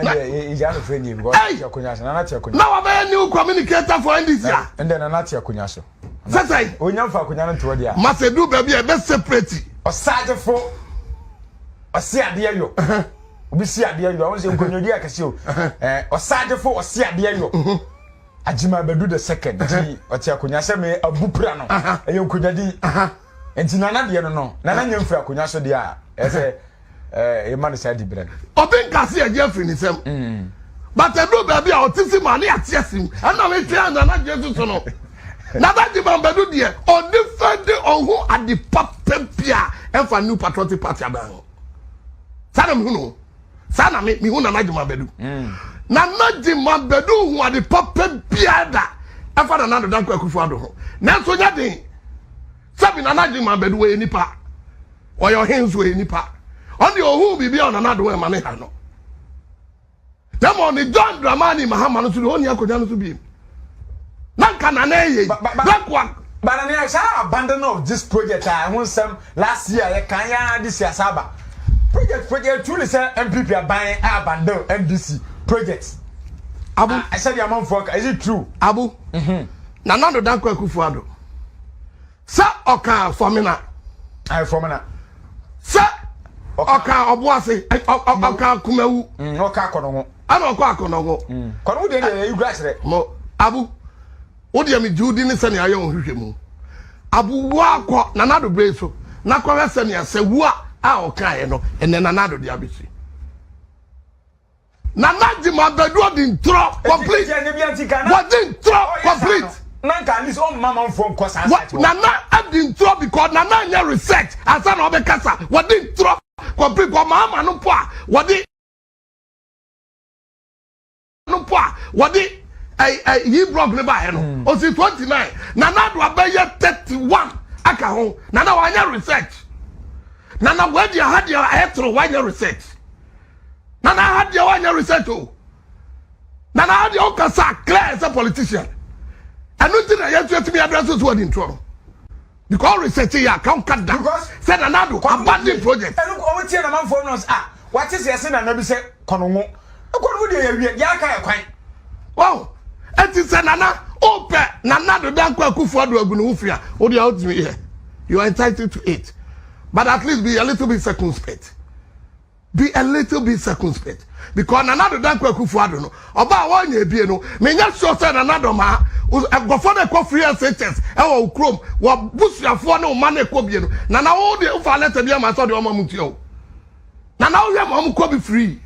a new communicator for NDC. And then Anatia Kunyaso. Say, Onyam for Kunyan to Adia. Masedu baby, a best separate. Osagyefo. Adeyo. Obi si Adeyo. I want to say Casio. Osagyefo Adeyo. Agyeman Badu the second. Otia Kunyasa me Abu Prano. Ayo Kunyadi. And Nana de no. Nana Nyamfa Kunyaso dia. A man said the bread. Open Cassie a Jeff in him. But I know baby, I'll teach him money at him. And I'm a child and not just to know. Now that the man Badu dear, or defend on who at the Papia and for new patriotic party about. Sanam Huno. Sana make me Huna Agyeman Badu. Now not the man Badu who are the Papia and for another Danko Kufado. Now so that thing. Sabin Agyeman Badu any part. Or your hands were any part. On the who be on another way, Manehano. Them on the John Dramani Mahamanu to the only Akojano to be. Nankanane, black one. But I shall abandon of this project. I want some last year, Kanya, this year, Saba. Project, truly, sir, MPP are buying Abandon MDC projects. Abu, I said, your mom for is it true? Abu, Nanado Danko Kufuado. Sir, Oka Formina. I Formina. Sir, Oka Obuase, Oka Kumewu. Oka Kono. I don't quack on go. Kono de you grass. Mo Abu. What do you mean, Judy? Send your own Humu. Abu Wako, Nanado Brazo. Nakwa Senia, say, Wa, our Kayano, and then Nanado Diabisi. Nana Agyeman Badu didn't throw complete. What didn't throw complete? Nanka, this old mama from Kosa. Nana didn't throw because Nana research as an Obekasa. What didn't throw complete? Mama no poa. What did no poa? What did he broke the bar? O si 29. Nana do abeye 31. Aka home. Nana wanya research. Nana where you had your head through wanya research. Nana had your wanya research too. Nana had your kasa clear as a politician. And nothing I have to me addresses what in trouble. Because research here can't cut down. Because said Nanado abandoned project. And look over here, the man for us. What is your sin and never say Konomo? What would you Yaka quite? Wow. And it's a Nana open Nanado Danko Kufuado Gunufia. What do you out me here? You are entitled to it. But at least be a little bit circumspect. Be a little bit circumspect. Because Nanado Danko Kufuado no. About 1 year be no. Me not sure say Nanado ma. Go for the free sentence. Ewo Chrome. Wa boost your phone no money ko bi no. Nana all the offer letter be am so the omo mutio. Nana all your mom ko be free.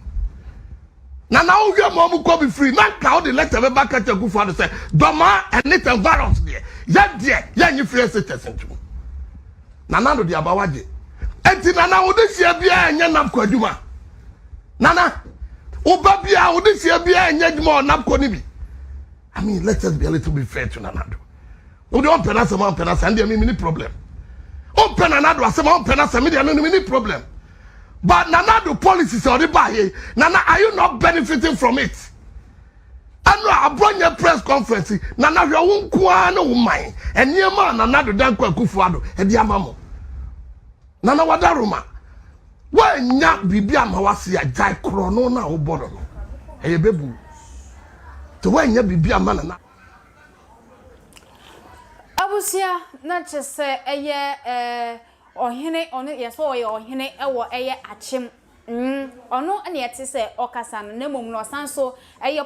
Nana all your mom ko be free. Na ka all the letter be back at go for the say. Doma and little virus there. Ya there. Ya you free sentence ntu. Nana do the abawaje. Enti Nana wo de sia bia enya nam ko aduma. Nana oba bia wo de sia bia enya aduma nam ko ni bi. I mean, let us be a little bit fair to Nanado. We don't penance amount penance and there many problem. Open Nanado as amount penance and there many problem. But Nanado policies are the buy. Nana, are you not benefiting from it? And I brought your press conference. Nana, you won't no mind. And your man, Nanado Danko Kufuado, and Yamamo. Nana Wadaruma. Why not be Mawasi a Jai Chronona or Bodo? Hey, baby. To when you be a man. Abusia na chese ohene ono yeso oye ohene ewo achim ono ane yete se okasa no nemom no sanso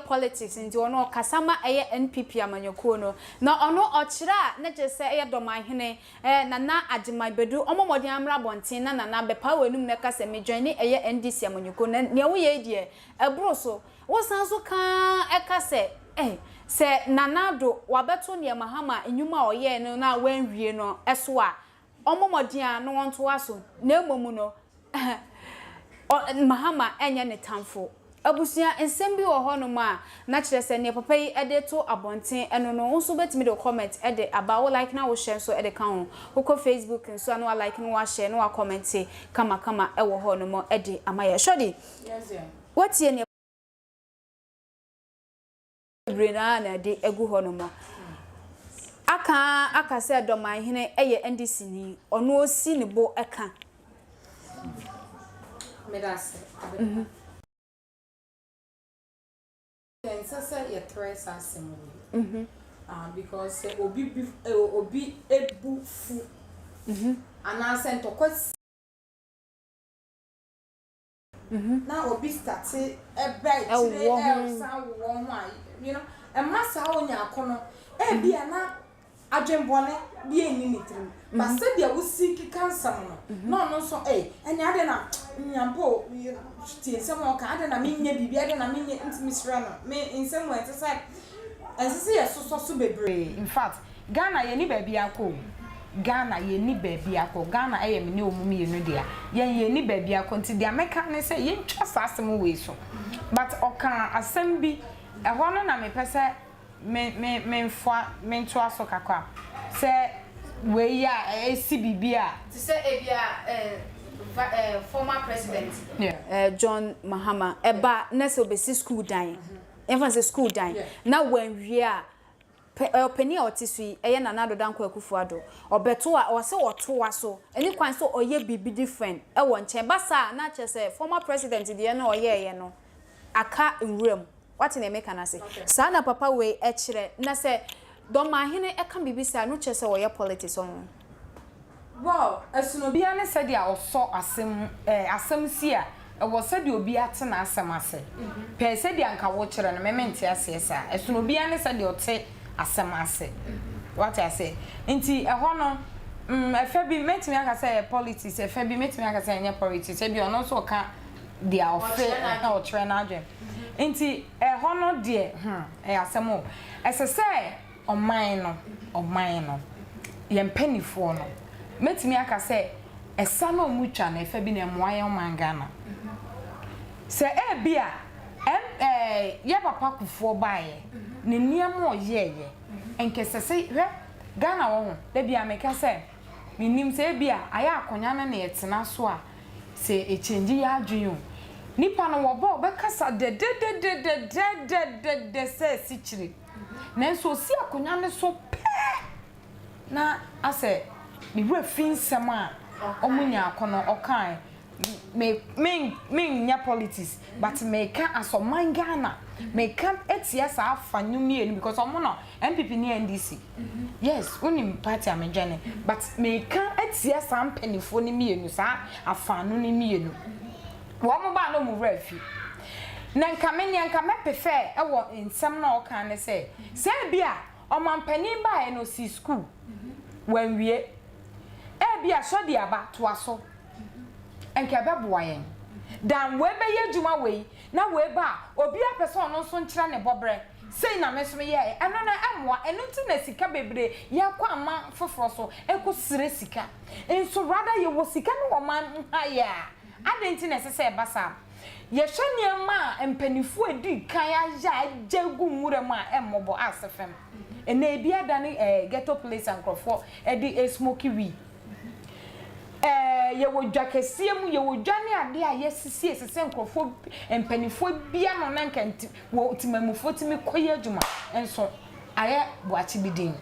politics nti ono okasa ma NPP amanyoko no na ono ochira na chese Dormaahene nana Agyeman Badu omomodin amra bonten na bepa wenum na kasa me join NDC amanyoko na ne wo ye die ebroso wo sanso kan ekase se nanado wabeto ne mahama enyuma oye no na wanwie no eso a omomodin a no wonto aso na emomu no mahama enye ne tamfo abusia ensem bi wo hono ma na kire se ne papa yi ede to abonten eno no nso betimi de comment ede about like na wo share so ede kan ho ko Facebook nso na like no wa share no wa comment kama e wo hono mo ede amaye shodi yes yeah what ye ne brina na de egu hono mo aka se Dormaahene eye NDC ni ono osi ne bo eka medase sasa ya Tracey asem because obi ebu fu ana sento kwes na obi start e bright you know e massa onya akono e bia na adwembone bia ni mitrim ba se bia wo seek cancer no no so ene ade na nyampo tie se mo ka ade na mennya bibia ade na mennya intimisra no me insem we tese ensese ye so bebre in fact Ghana ye ni baabi akọ Ghana ye ni baabi akọ Ghana eye me ne omumi ye no dia ye ni baabi akọ nti dia meka ne se ye ntwa sasem we so but oka asem bi ehọ no na me pese me nto aso kakwa se we ya esi bibia ti se ebia former president John Mahama eba nese obesi school dan emphasis school dan na wanwie a openi otisui eye nanado danko akufuado obeto a ose woto aso eni kwan so oye bibi different e wo nchen basa na chese former president de na oye no aka nwuram what na make na say sa na papa we kire na se Dormaahene eka bibisa no chese oye politics on wow esuno bia ne se dia oso asem si a e wo se dia obi ate na asem ase pe se dia nka wo kire no mementi ase sa esuno bia ne se dia ote asem ase what I say nti e ho no efe bi metimi aka say politics efe bi metimi aka say nya politics e bi ono so ka dia ofe na o kire na adwen nti e ho no de asem o ese se oman no yempanifo no metimi aka say esa no mutwa na efa bi na moaye oman Ghana se bia ye papa kufo baaye ne niam oyeye enkese se hwe Ghana wo da bia meka say minim se bia aya akonya na yetena so a se echange ya adwen nipa no wo bo be kasa de se sichiri nanso si akonya ne so pe na ase mi bra finsem a omunya akono okan me nya politics but me ka asoman Ghana me ka etia sa afanyumi because omo no MPP ni NDC yes unim party amejane but me ka etia sa ampanifo ni mienu sa afanu ni mienu wo mo ba no mu rafi na nka me prefer e wo nsem na okan ne se bia omampani ba e no si school wanwie bia so dia ba to aso enke beboa yen dan we be ye djuma we na we ba obi a person no so nkira ne bobre sei na meso ye eno na amoa eno nti na sika bebre ye kwa ama foforo so eko sire sika enso rather ye wo sika no wo man haya adenti na sese basa ye hwene ma empanifu edi kan ya jagu murema emmobo asefem ena ebia dane ghetto place and crofo edi smoky we ye wo dwakesie mu ye wo dwane ade a yesisi esese nkrofo empanifo bia no na nkanti wo timamufo timi koye adwuma enso aye boachi bidin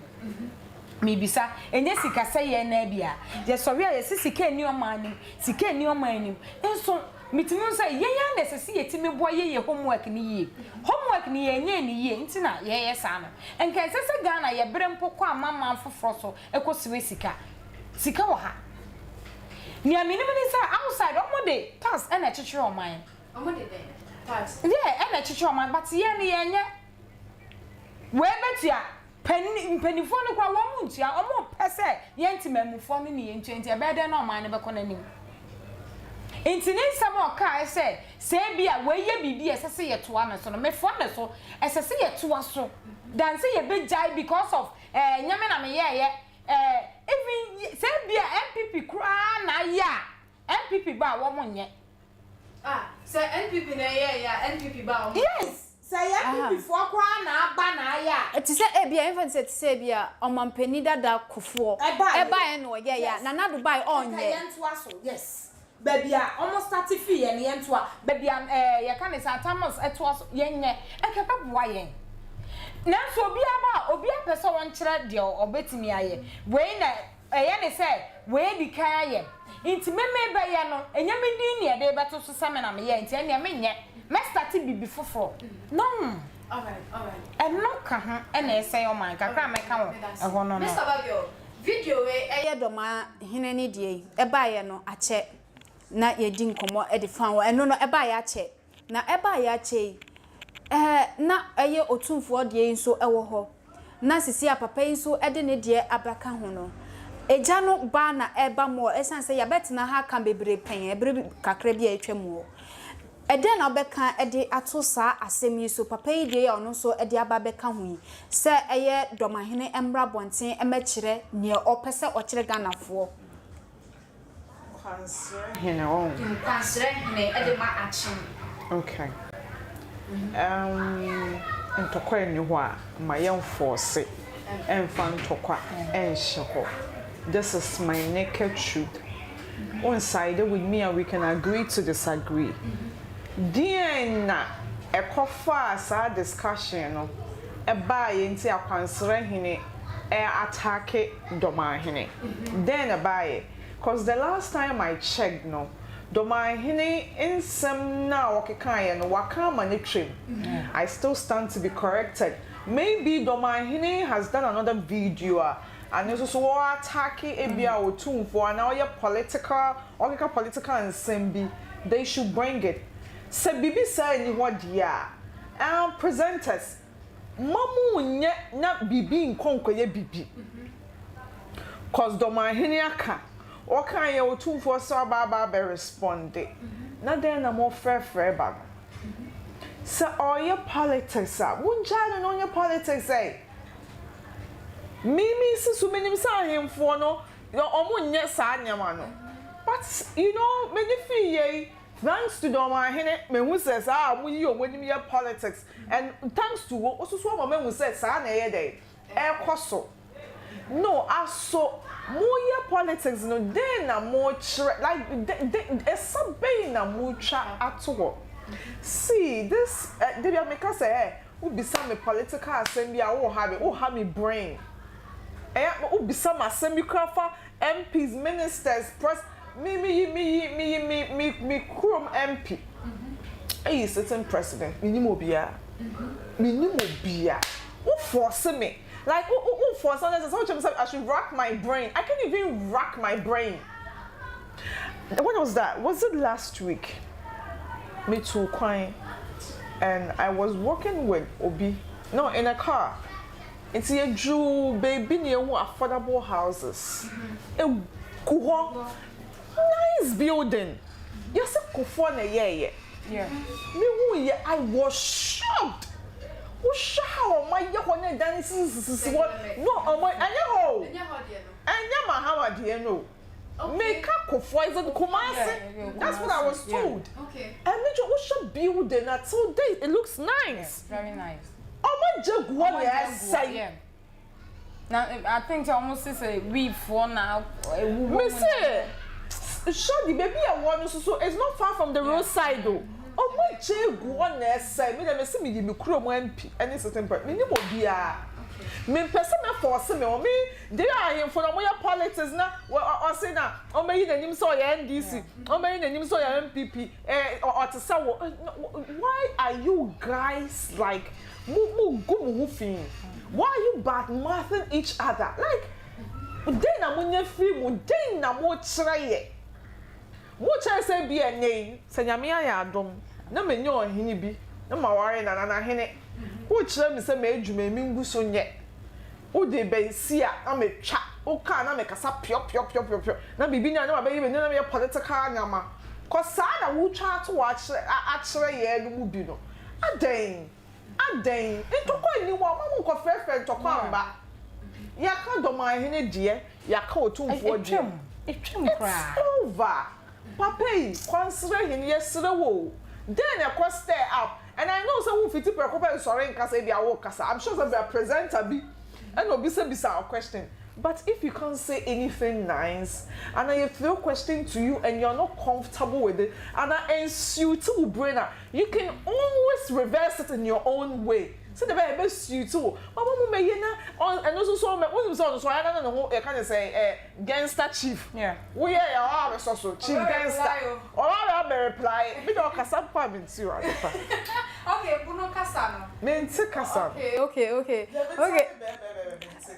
mibisa enye sika seye na bia ye sori a yesisi ka ni omani sika ni omani enso Mitimi say yenya na sese yetimi boa ye homework ni ye. Homework ni ye nye ni ye ntina ye sa no. Enka sese Ghana ye bere mpokọ amama foforo so ekosiwe sika. Sika wo ha. Ni amini mini say outside omode tax na chichire oman. Omode dey tax. Yeah, na chichire oman but ye ni ye nye. We betia penifo no kwa wo muntia omo pese ye ntimamufo no ni ye ntwenti e be de na oman ne be kọ nanim. Intini samo ka se bia we ye bibi esese ye toa na so no mefo na so esese ye toa so dan se ye be jai because of nyame na me ye even se bia MPP kra na ya MPP ba wo monye se NPP na ye ya NPP ba wo yes se ye MPP fo kra na aba na ya eti se bia infant se bia omampani dada kofo eba ye no ye ya na na Dubai onye ye ntoa so yes baby almost 30 fee yen yentoa baby ye kan say Thomas etoa yenye ekeka boa yen nanso obi apese won kire de obetimi aye we na ye ne say we di kan aye nti meme be ye no enyame din ne de beto so same na me ye nti ene me nye me start bibi foforo no all right no ka ha ene say o man kakra me ka wo ho no Mr. Babio video we eye Dormaahene ni die e ba ye no ache na ye di nkomo e de fan wo eno no eba ya che na eba ya che na eye Otumfour de nso ewo ho na sisi apapa nso e de ne de abaka ho no eja no ba na eba mo esanse ya betina ha kan bebre pen ebre kakra bia etwam e de na obeka e de atosa asemi so papa yi de ya ono so e de ababeka ho yi se eye Dormaahene embra bonten e mekire ne opese okire ganafo Okay. Ntokwa ni ho a ma yem force emfa ntokwa enhye ho. This is my naked truth. On side with me and we can agree to disagree. Diana ekofa sa discussion no e ba ye nti akwansrehene attack Dormaahene. Then e ba ye because the last time I checked, no, Dormaahene in some now okay no wakama ne trim. I still stand to be corrected. Maybe Dormaahene has done another video and also so attacking Abia Otumfour now your political and sembi. They should bring it. Se bibi say ni what ya presenters mamu nye na bibi nkonkoye bibi. Cause Dormaahene aka okay, you Otumfour so baba be responded. Na then na more fair bag. So all your politics won jana no your politics Mimi sisu menim sa hemfo no omunye sa nyama no. But you know many fee thanks to Dormaahene me who says mu yi omonim your politics and thanks to osusu mama who says sa na ye dey e koso. No, aso more politics no then na more like somebody na mucha at all. See this they make us say who be some political assembly who have me brain. Who be some assembly crafa MPs ministers press me krom MP. Hey certain president minimum bia. Who force me? Like, for Asantes, I should rack my brain. I can't even rack my brain. When was that? Was it last week? Me too, crying. And I was walking with Obi. No, in a car. It's a Jew baby near affordable houses. A nice building. Yes, a kufone yeah. Me I was shocked. How my Ohene dances no my anya Mahama dear no make up Kofo Kumasi. That's what I was told. Okay. And we building at so day it looks nice. Yes, very nice. Oh my Jaguar say. Now I think almost is a weave for now. Me say sure the baby I want so it's not far from the roadside though. Oh my Jaguar say me dem say me di me kuro mo MP any certain part me ni mo bia. me person me force me o me dey ahim for no your politics na o say na o me yi nanim so your NDC o me yi nanim so your MPP or to say why are you guys like mu go fin? Why are you bad mouthing each other? Like dey na mo nya free mo dey na mo kire mo kire say bi enye se nyame ya adom na me nya ohene bi na ma ware na hene wo kire me se me adwuma mi ngu so nye wo de be si a na me twa wo ka na me kasa pio na bibi nya na ba yi me na me political nyama ko sa na wo twa to wa kire ye no mu bi no aden into ko ni wo ma mo ko fefe to ko amba ya ka Dormaahene die ya ka Otumfour die etwem kra over papa yi consider him yesere wo then I could stay up and I know some 50 per couple sorry in kasa bia wo kasa I'm sure some presenter be and no bisa a question. But if you can't say anything nice and I throw question to you and you're not comfortable with it and I ensue to brainer, you can always reverse it in your own way. So the very best you too. Mama me yena on and also so me what so I don't know can you say gangster chief. Yeah. We are so chief gangster. Or I be reply. Me do kasa pa me nti Adepa. Okay, buno kasa no. Me nti kasa.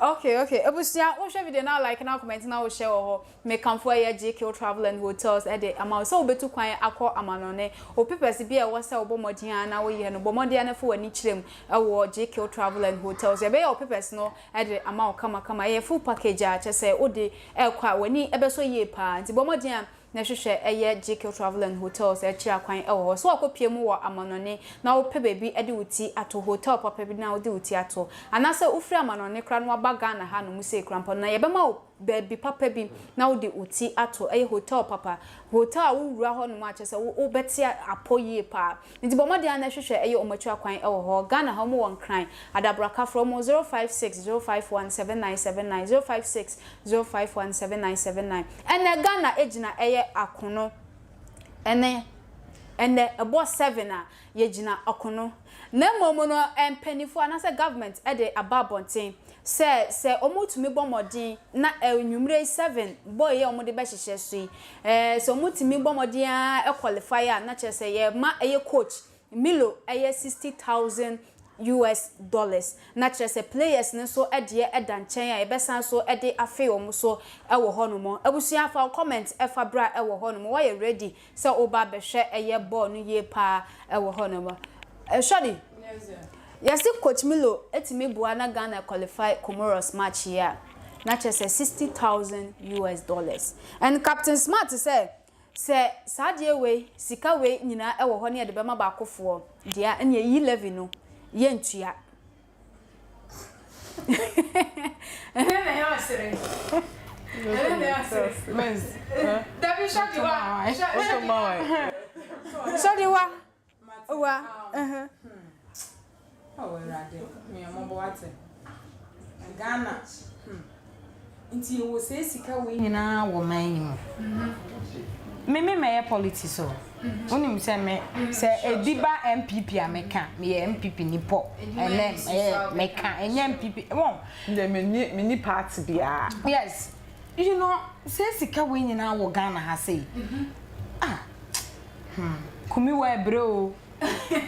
Okay. Ebusia, wo share video now like now comment now wo share ho. Me kamfo ya JK Travel and Hotels e de ama so obetu kwan akọ amanone. O papers bi e wo se obomodin na wo ye no bomodin na fo wani kirem wo JK Travel and Hotels. E be your papers no e de ama kama ye full package a chese o de e kwa wani e be so ye pa. Nti bomodin na hwehwe eye JK Travel and Hotels e kira kwan e wo so akopie mu wo amanone na wo pe baby e de wuti ato hotel papa bi na wo de wuti ato anase ufri amanone kra no abaga na ha no mu se krampo na ye be ma baby papa bi na wo de wuti ato eye hotel papa hotel wo wura ho no ma chese wo beti apoye pa nti bomode na hwehwe eye omachua kwan e wo ho Ghana ha mo won kran adabraka from 056051799 056051799 ene Ghana ejina eye akono ene ebo 7 a yegina akono na momo no empanifo anase government e de ababonten se omutumi bomodin na enwumre 7 boy ye omode be hihye so yi se omutumi bomodin a qualifier na chese ye ma eye coach Milo eye $60,000 na chese players ne so ede edanchen a ebesan so ede afi omo so ewo honomo abusia fa comment efa bra ewo honomo why ready se oba be hwe eye ball no ye pa ewo honomo shadi yes coach Milo etimi bua na Ghana qualify Comoros match here na chese $60,000 and Captain Smart say sadie we sika we nyina ewo ho ne de be ma ba akofo dia ene yi 11 no ye ntua David Shadiwa Oh, rade me ambo wate Ghana nti wo se sika we nyina wo man me me politics so onim se me se ediba MPP ameka me MPP ni po ene meka enye MPP won the mini party bia yes you know se sika we nyina wo Ghana ha say kumi wa bro okay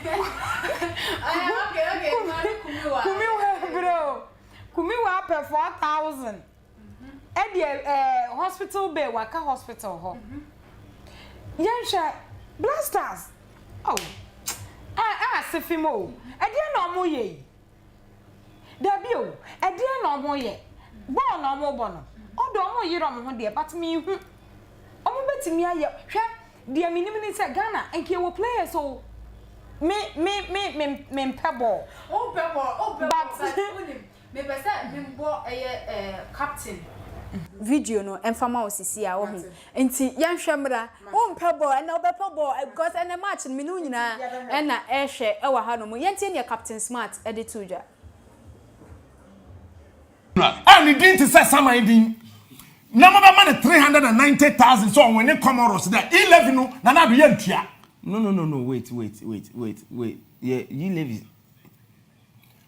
kumiwa bro kumiwa per 4,000 hospital bay waka hospital ho yansha blasters sefimo na omo ye dabio na omo ye bo na omo bo no odo omo yiro mo ho de but me hu omo betimi aye hwe de minimini se Ghana enke wo players so me pebble but me pese bimbo captain video no enfama osisi a wo hu enti yanhwemra wo mpebble na obepebble because ene match me no nyina na ehwe ewa ha no mo yenti ne Captain Smart edituja and it didn't say some din number man 390,000 so when it Comoros there 11 no na be yantua. No. Wait. Yeah, you live.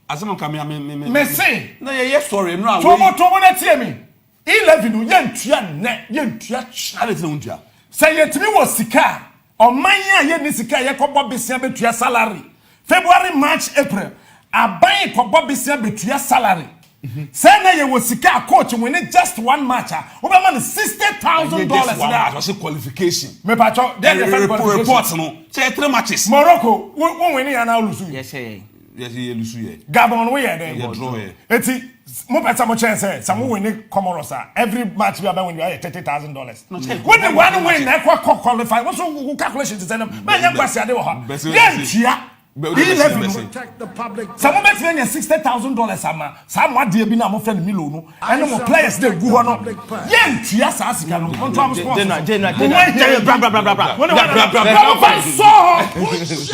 Asem ka me say na ye sorry no a tomo na tie me 11 no yentua ne yentua ale se untua say yetimi wo sika oman ya ye ni sika ye kɔbɔ besia betua salary February March April aban kɔbɔ besia betua salary say na ye wo sika coach win just one match we be man $60,000 that was a qualification me pacho then the report no say 3 matches Morocco won win ya na lose yes ye lose ye Gabon we then draw ye eti mo pesa mo chance say some win Comoros every match we are win you $30,000 when the one win na qualify what so calculations is them man ya kwase ade wo ha yeah protect the public. Some bet me $60,000 ama. Some what dey bi na mo friend Milo no. And mo players dey go ho no. Yen tia sa sika no. On to am sponsor. Bra.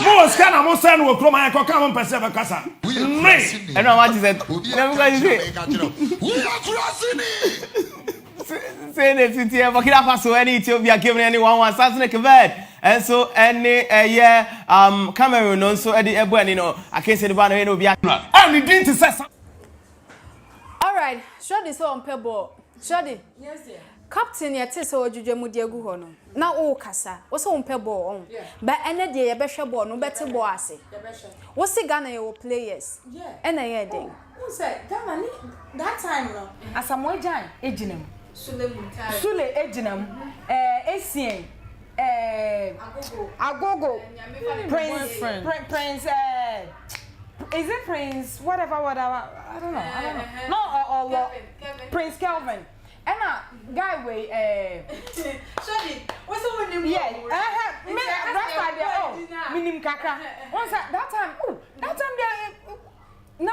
Mo scan mo send wo kro man ko kan mo pese be kasa. Me. And what is it? Say the city of Burkina Faso any Ethiopia given anyone assassinate Kvad. And so any Cameroon also Eddie Yeboah, you know, I can't say the banner no be. And the to say. All right, Shodi so on pebble. Shodi. Yes, dear. Captain yete so ojuju mu de gu ho no. Na o kasa. Wo so on pebble on. Ba ene de ye behwe ball no beti ball ase. Wo se Ghana ye players. Yeah. Ena ye den. Who said Ghana that time no. Asamoah ejinem. Sule ejinem. Esien. Agogo. Prince is it Prince whatever I don't know. No or Prince Kelvin. And guy way Shadi what's the name? Yeah. Me that's idea. Oh, minim kaka. Once that time there na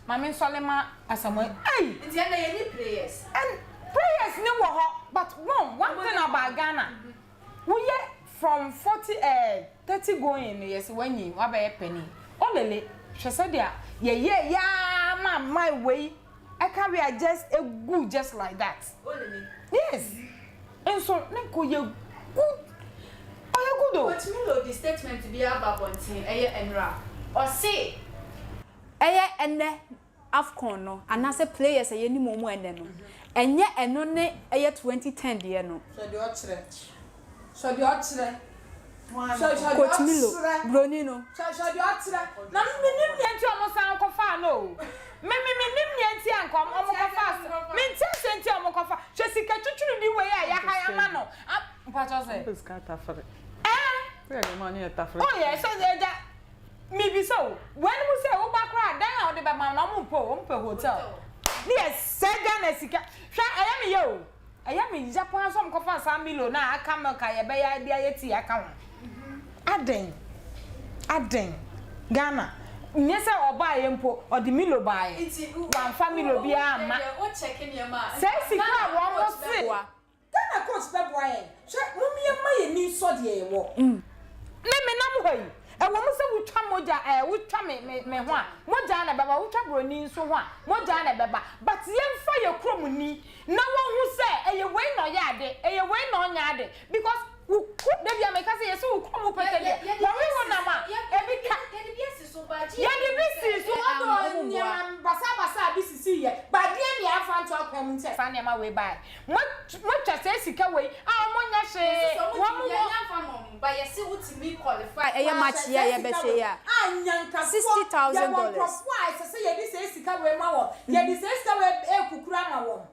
Mami Solema Asamoah. Hey, it's any players. And players no wo but one thing about Ghana. We from 30 going yes when you wa be penny. Olele, she said there. Yeah, my way. I can be just a good just like that. Olele. Yes. And so nko ye good. Oh you good. But me know the statement to be about bontin enra. Or say ene Afcon no anase players ni momo ene no. Enye eno ne 2010 de no. So the otre. Coach Milo, Bronino. So the otre. Na me nim yenti omo san kofa no. Me nim yenti ankom omo kofa. Me ntse senti omo kofa. Chesika chuchuru ni we ya haya ma no. Mpacho say. This cat afre. Where the money at afre. Oh yeah, so that me be so. When we say o bakra dan a o de be ma na mo hotel. Yes, Ghana sika. Hwa ayami yo. Ayami Japan some kofa $3 million na aka meka ye be ya dia yeti aka ho. Aden. Ghana. Nyese oba ye mpo odi milo buy. One family obi ama. O checking your ma. Say sika wo mo se. Ghana coach be boy. Hwe mumie ma ye ni so de ye wo. Ne me nam hoyi. E wo mo se wutwa moja wutwa me ho a moja na baba wutwa broni nso ho a moja na baba but yemfa ye krom ni na wo hu se eye we no ya ade eye we no nya ade because David America say yes wo krom pete de wo we na ma e bi ka de bi si so ba ji ya de bi si so o ni am basa bi si ye ba de ni afa nto akwam nte fa ne ma we ba mo twa se sika we mo nya hye wo mo afa mo ba ye se utimi qualify eye match ya ye be hye ya $60,000 why say ye di se sika we ma wo ye di se sika we ekukura ma wo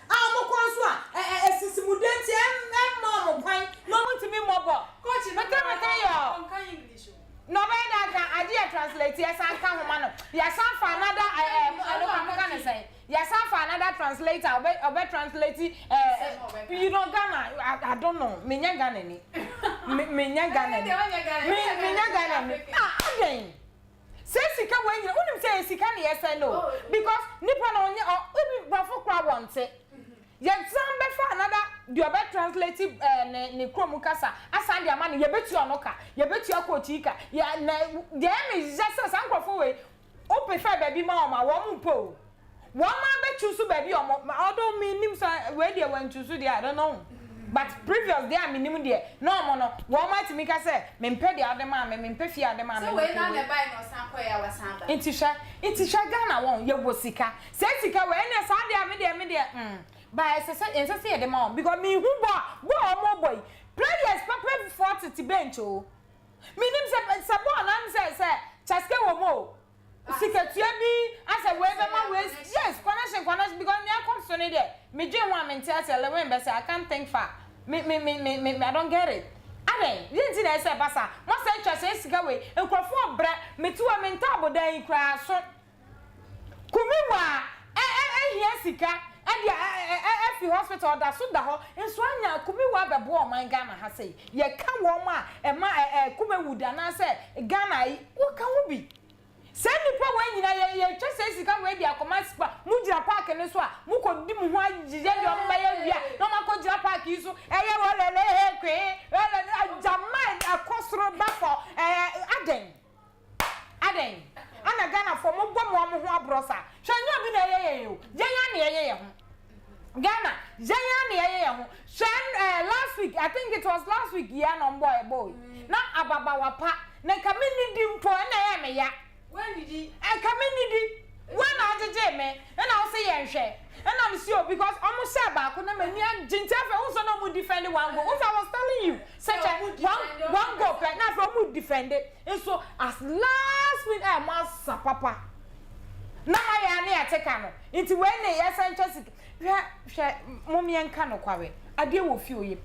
mo konso a esisimudentie mo kwan no mutimi mobo coach meta yo on kan English no be that can idea translate yes an kan homa no yes an for another I don't say yes an for another translator obe translate you know Ghana I don't know menya Ghana ni menya Ghana ni again say sika when you unim say sika ni yes no because nipa no onye obi bafo kwa wonte ye zambe fa another the obe translate ne krom kasa asande ama ne ye betu onoka ye betu akochika ya na de me just sankrofo we o prefer baby ma o ma wo mpo wo ma betu so baby o ma odo me nim sa we de wan choose there I don't know but previous there me nim there no mo no wo ma ti mi ka say me mpe de ade ma me mpe fi ade ma me so we na na buy no san koya wa san ba intisha Ghana won ye wo sika se sika we na sa de me de ba se ye de ma because me hu bo mo boy players papa 40 bench o me nim se bo na am say chaske wo mo sika tua bi asa we be ma we yes connection because me come so ne there me dwe one me tell tell when be say I can't think far me I don't get it ade yenti na say basa mo say twase sika we enkrofo bra me tuwa me ntabo dan kra so kumiwa hia sika ade fi hospital da so da ho enso anya kumiwa bebo o man Ghana ha say ye ka wo ma kumewuda na say Ghana yi wo ka wo bi send the power when you just say you can ready a command spa mujira park ne so a muko di mu ho agije de o mba ya wia no mako jira park yi so eye wo lele he kwe Agyeman akosoro ba for aden ana Ghana for mo bom mo ho abrosa hwanyo bi na yeye yo jenya ne yeye ho Ghana jenya ne yeye ho last week I think it was last week ya no boy na ababa wapa na kamini di mpo na ya me ya when did he community when I me and I'll say yenhwe and I'm sure because almost say back na mani agyetefe unso no mu defend one go what I was telling you such a one go but now from mu defend it and so as last week I must papa na my ya na ateka no nti when na yesanche hwe mommy enka no kwawe ade wo fi oye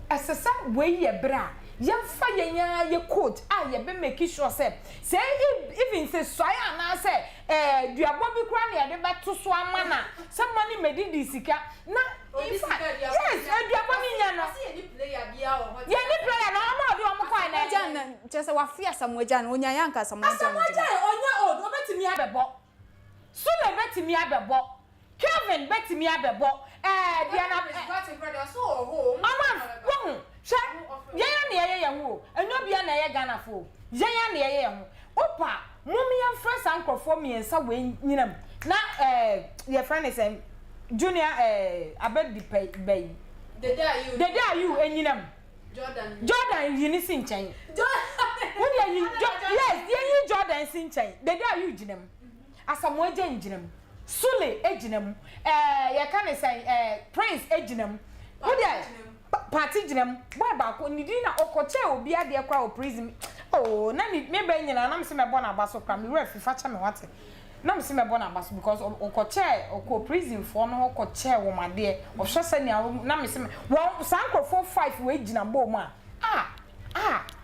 asesa we ye bra yemfa yenya ye coach ye be make sure say even say soya na say duabo bi kra na ye de beto so amana somebody medidi sika na yes duabo ni nya no ye ni player bia wo ye ni player na ma de o mo kwa na jan chese wa fia samoja na onya yanka samoja onya old obetimi abebo so le betimi abebo Kevin betimi abebo dia na got in brother so ho mama sha yenya ne yeye ho enyo bia na ye Ghana fo yenya ne yeye ho opa mummy and friends ankrofo miensa we nyinam na your friend is junior abedi bay the day you enyinam Jordan yini sinchen yes ye Jordan sinchen the day you jinam asamoa jinam Sule ejinam ye kan say Prince ejinam who there party jinam boy ba ko nidi na okoche obi ade kwa o prison oh na me be nyina na me se me bona abaso kwa me refi fa cha me wate na me se me bona abaso because okoche oko prison for no okoche wo made o hwe se na me se me won sanko 45 we ejinam bo mu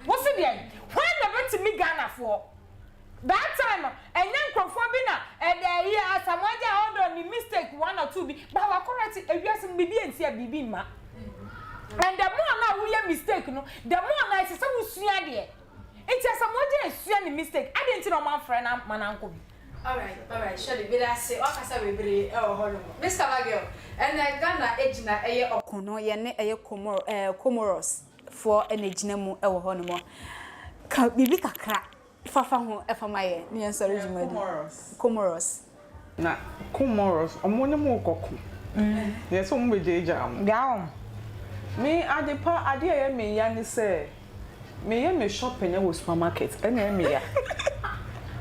what's it there when the bet me Ghana for that time enyan krofo bi na here Samoja order ni mistake one or two bi ba wa correct ewiase bibi ensi a bibi ma and the more na we mistake no the more na say we sua de enti Samoja esua ni mistake I didn't know my friend na mananko bi all right surely be that say okasa we bre hono Mr. Bagel and Ghana ejina eye okono ye ne eye Comoros for enejina mu ewo hono mo ka bibi kakra fafa ho efamaye ni ensori jumadi Comoros na Comoros omone mo koku yes mo bejeja am gaum me Adepa ade ye me ya ni say me ye me shopping e wo supermarket e na me ya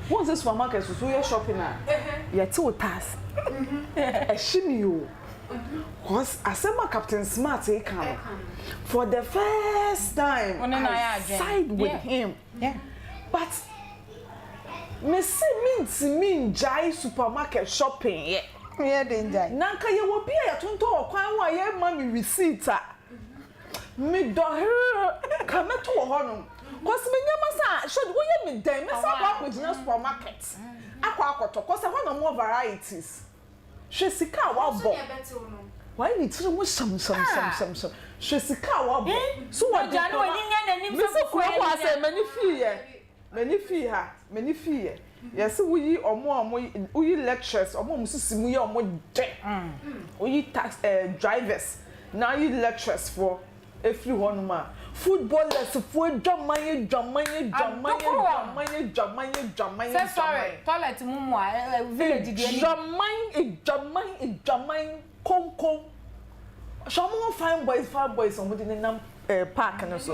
what's this supermarket so you shopping na ya ti o tax e shimi o cause asema Captain Smart e come for the first time I side with him but me see me jai supermarket shopping yeah danger nanka ye wo bia ya tonto okwan wa ye ma me receipt me do ka meto wo hono cause me nyama sa should wo ye me dan me sa kwa kujina supermarket akwa akoto cause ho no more varieties hwe sika wa bo why ni tiri mo sam hwe sika wa bo so wa jana wo ni nya nanim so kwa wa say many fee yes we we lectures omo musisi mu ye omo de we tax drivers now you lectures for every one man footballers for dwamanye sorry toilet mumu village dwamanye konko Some fine boys on with the park and so.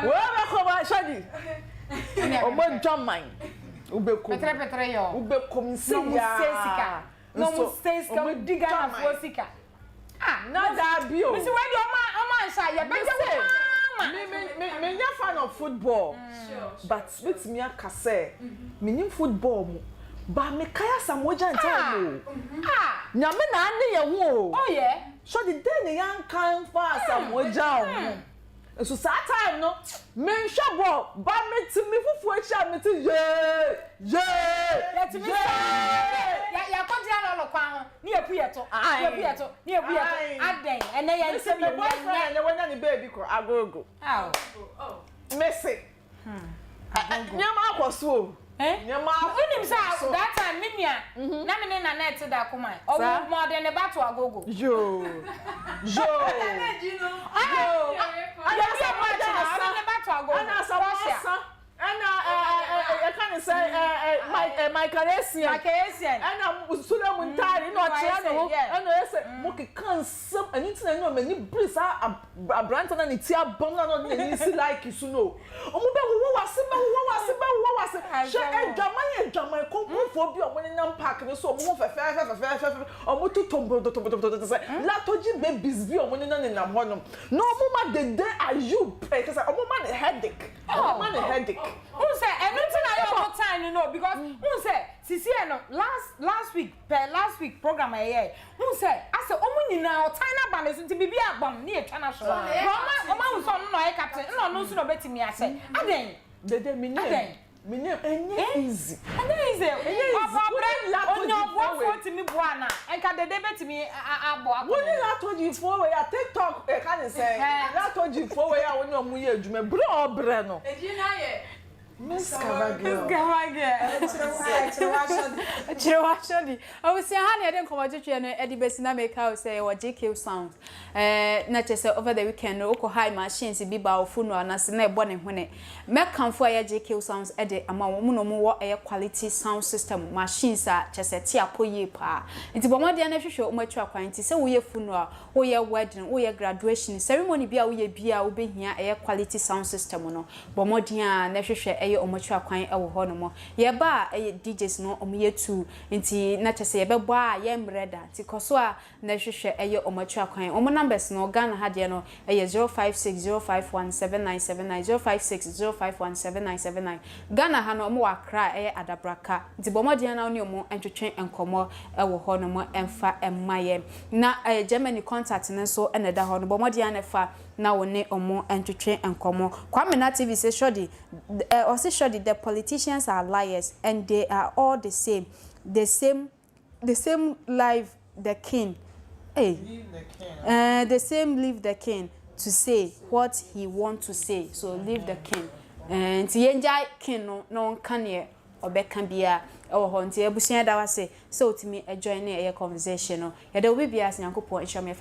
Where come Shadi? Omo John mine. Petre yo. Ube komisia. No sesika we diga na fosika. Ah, na da bio. Me say where your man sha ya me fan of football. But with me akase. Me football mu. Ba me kaya samoja ntamo. Ah, nyame na ane ye ho. Oh yeah. So the day the young kan fa samoja o. So that time no me shabo ba me ti me fufu echa me ti let me ya kondia no kwa ho ni epu yeto aden ene ya se me boyfriend ene wanya ni baby ko agogo Messi nyama akwoso nyama unim sa that time minia na me na net da kuma o mo de ne bato agogo yo I can't say my Canadian and I'm Sulam Tari, not Channel, and I said, Moki can't some and it's no many bliss a Branton and it's a bomb on the easy like you know. Oh, what was it? Jamaica, Computerman, when I'm packing so more for fair, or more to tumble the Latoji babies view when in a one. No moment the day are you because I'm a headache. Oh, headache. Who said everything I have time, you know, because who said Sisi no last week program I who said I said omuni na China band so bibi agbam na e twa na so Oma who so no e captain no so no betimi ase aden dede me name easy me buana enka dede betimi abo when Agyapong we TikTok e can say Agyapong we a woni omu ye adwuma bre no Miss Kavagia. Actually, I was saying, honey, I didn't come out to you and Eddie Bessina make out say or JQ sounds. Not just over the weekend, local high machines, be bow funeral, and as near bonnet when it make come for a JQ sounds edit among more air quality sound system machines are just a tia poye pa. It's more than a show much acquaintance, so we a funeral, or your wedding, or your graduation ceremony be a beer, will be here air quality sound system. But more than necessary. Omochwa kwan e wo ho no mo ye ba DJs no omoye tu nti na chese ye bebo a ye mreda ti koso a na hwehwe eye omochwa kwan omo numbers no Ghana ha de no eye 0560517979 0560517979 Ghana ha no omo wakra eye adabraka nti bomode na oni omo entwetwe enkomo e wo ho no mo emfa emmaye na Germany contact ne so ene da ho no bomode na fa na woni omo entwetwe enkomo Kwamena TV say shodi Surely the politicians are liars and they are all the same life the king. Hey, the same leave the king to say what he want to say. So leave the king. And yenja king no can ye obeka bia or honti ebusia da wase so to me a join a conversation. Ya there will be as Nyankopon ehwame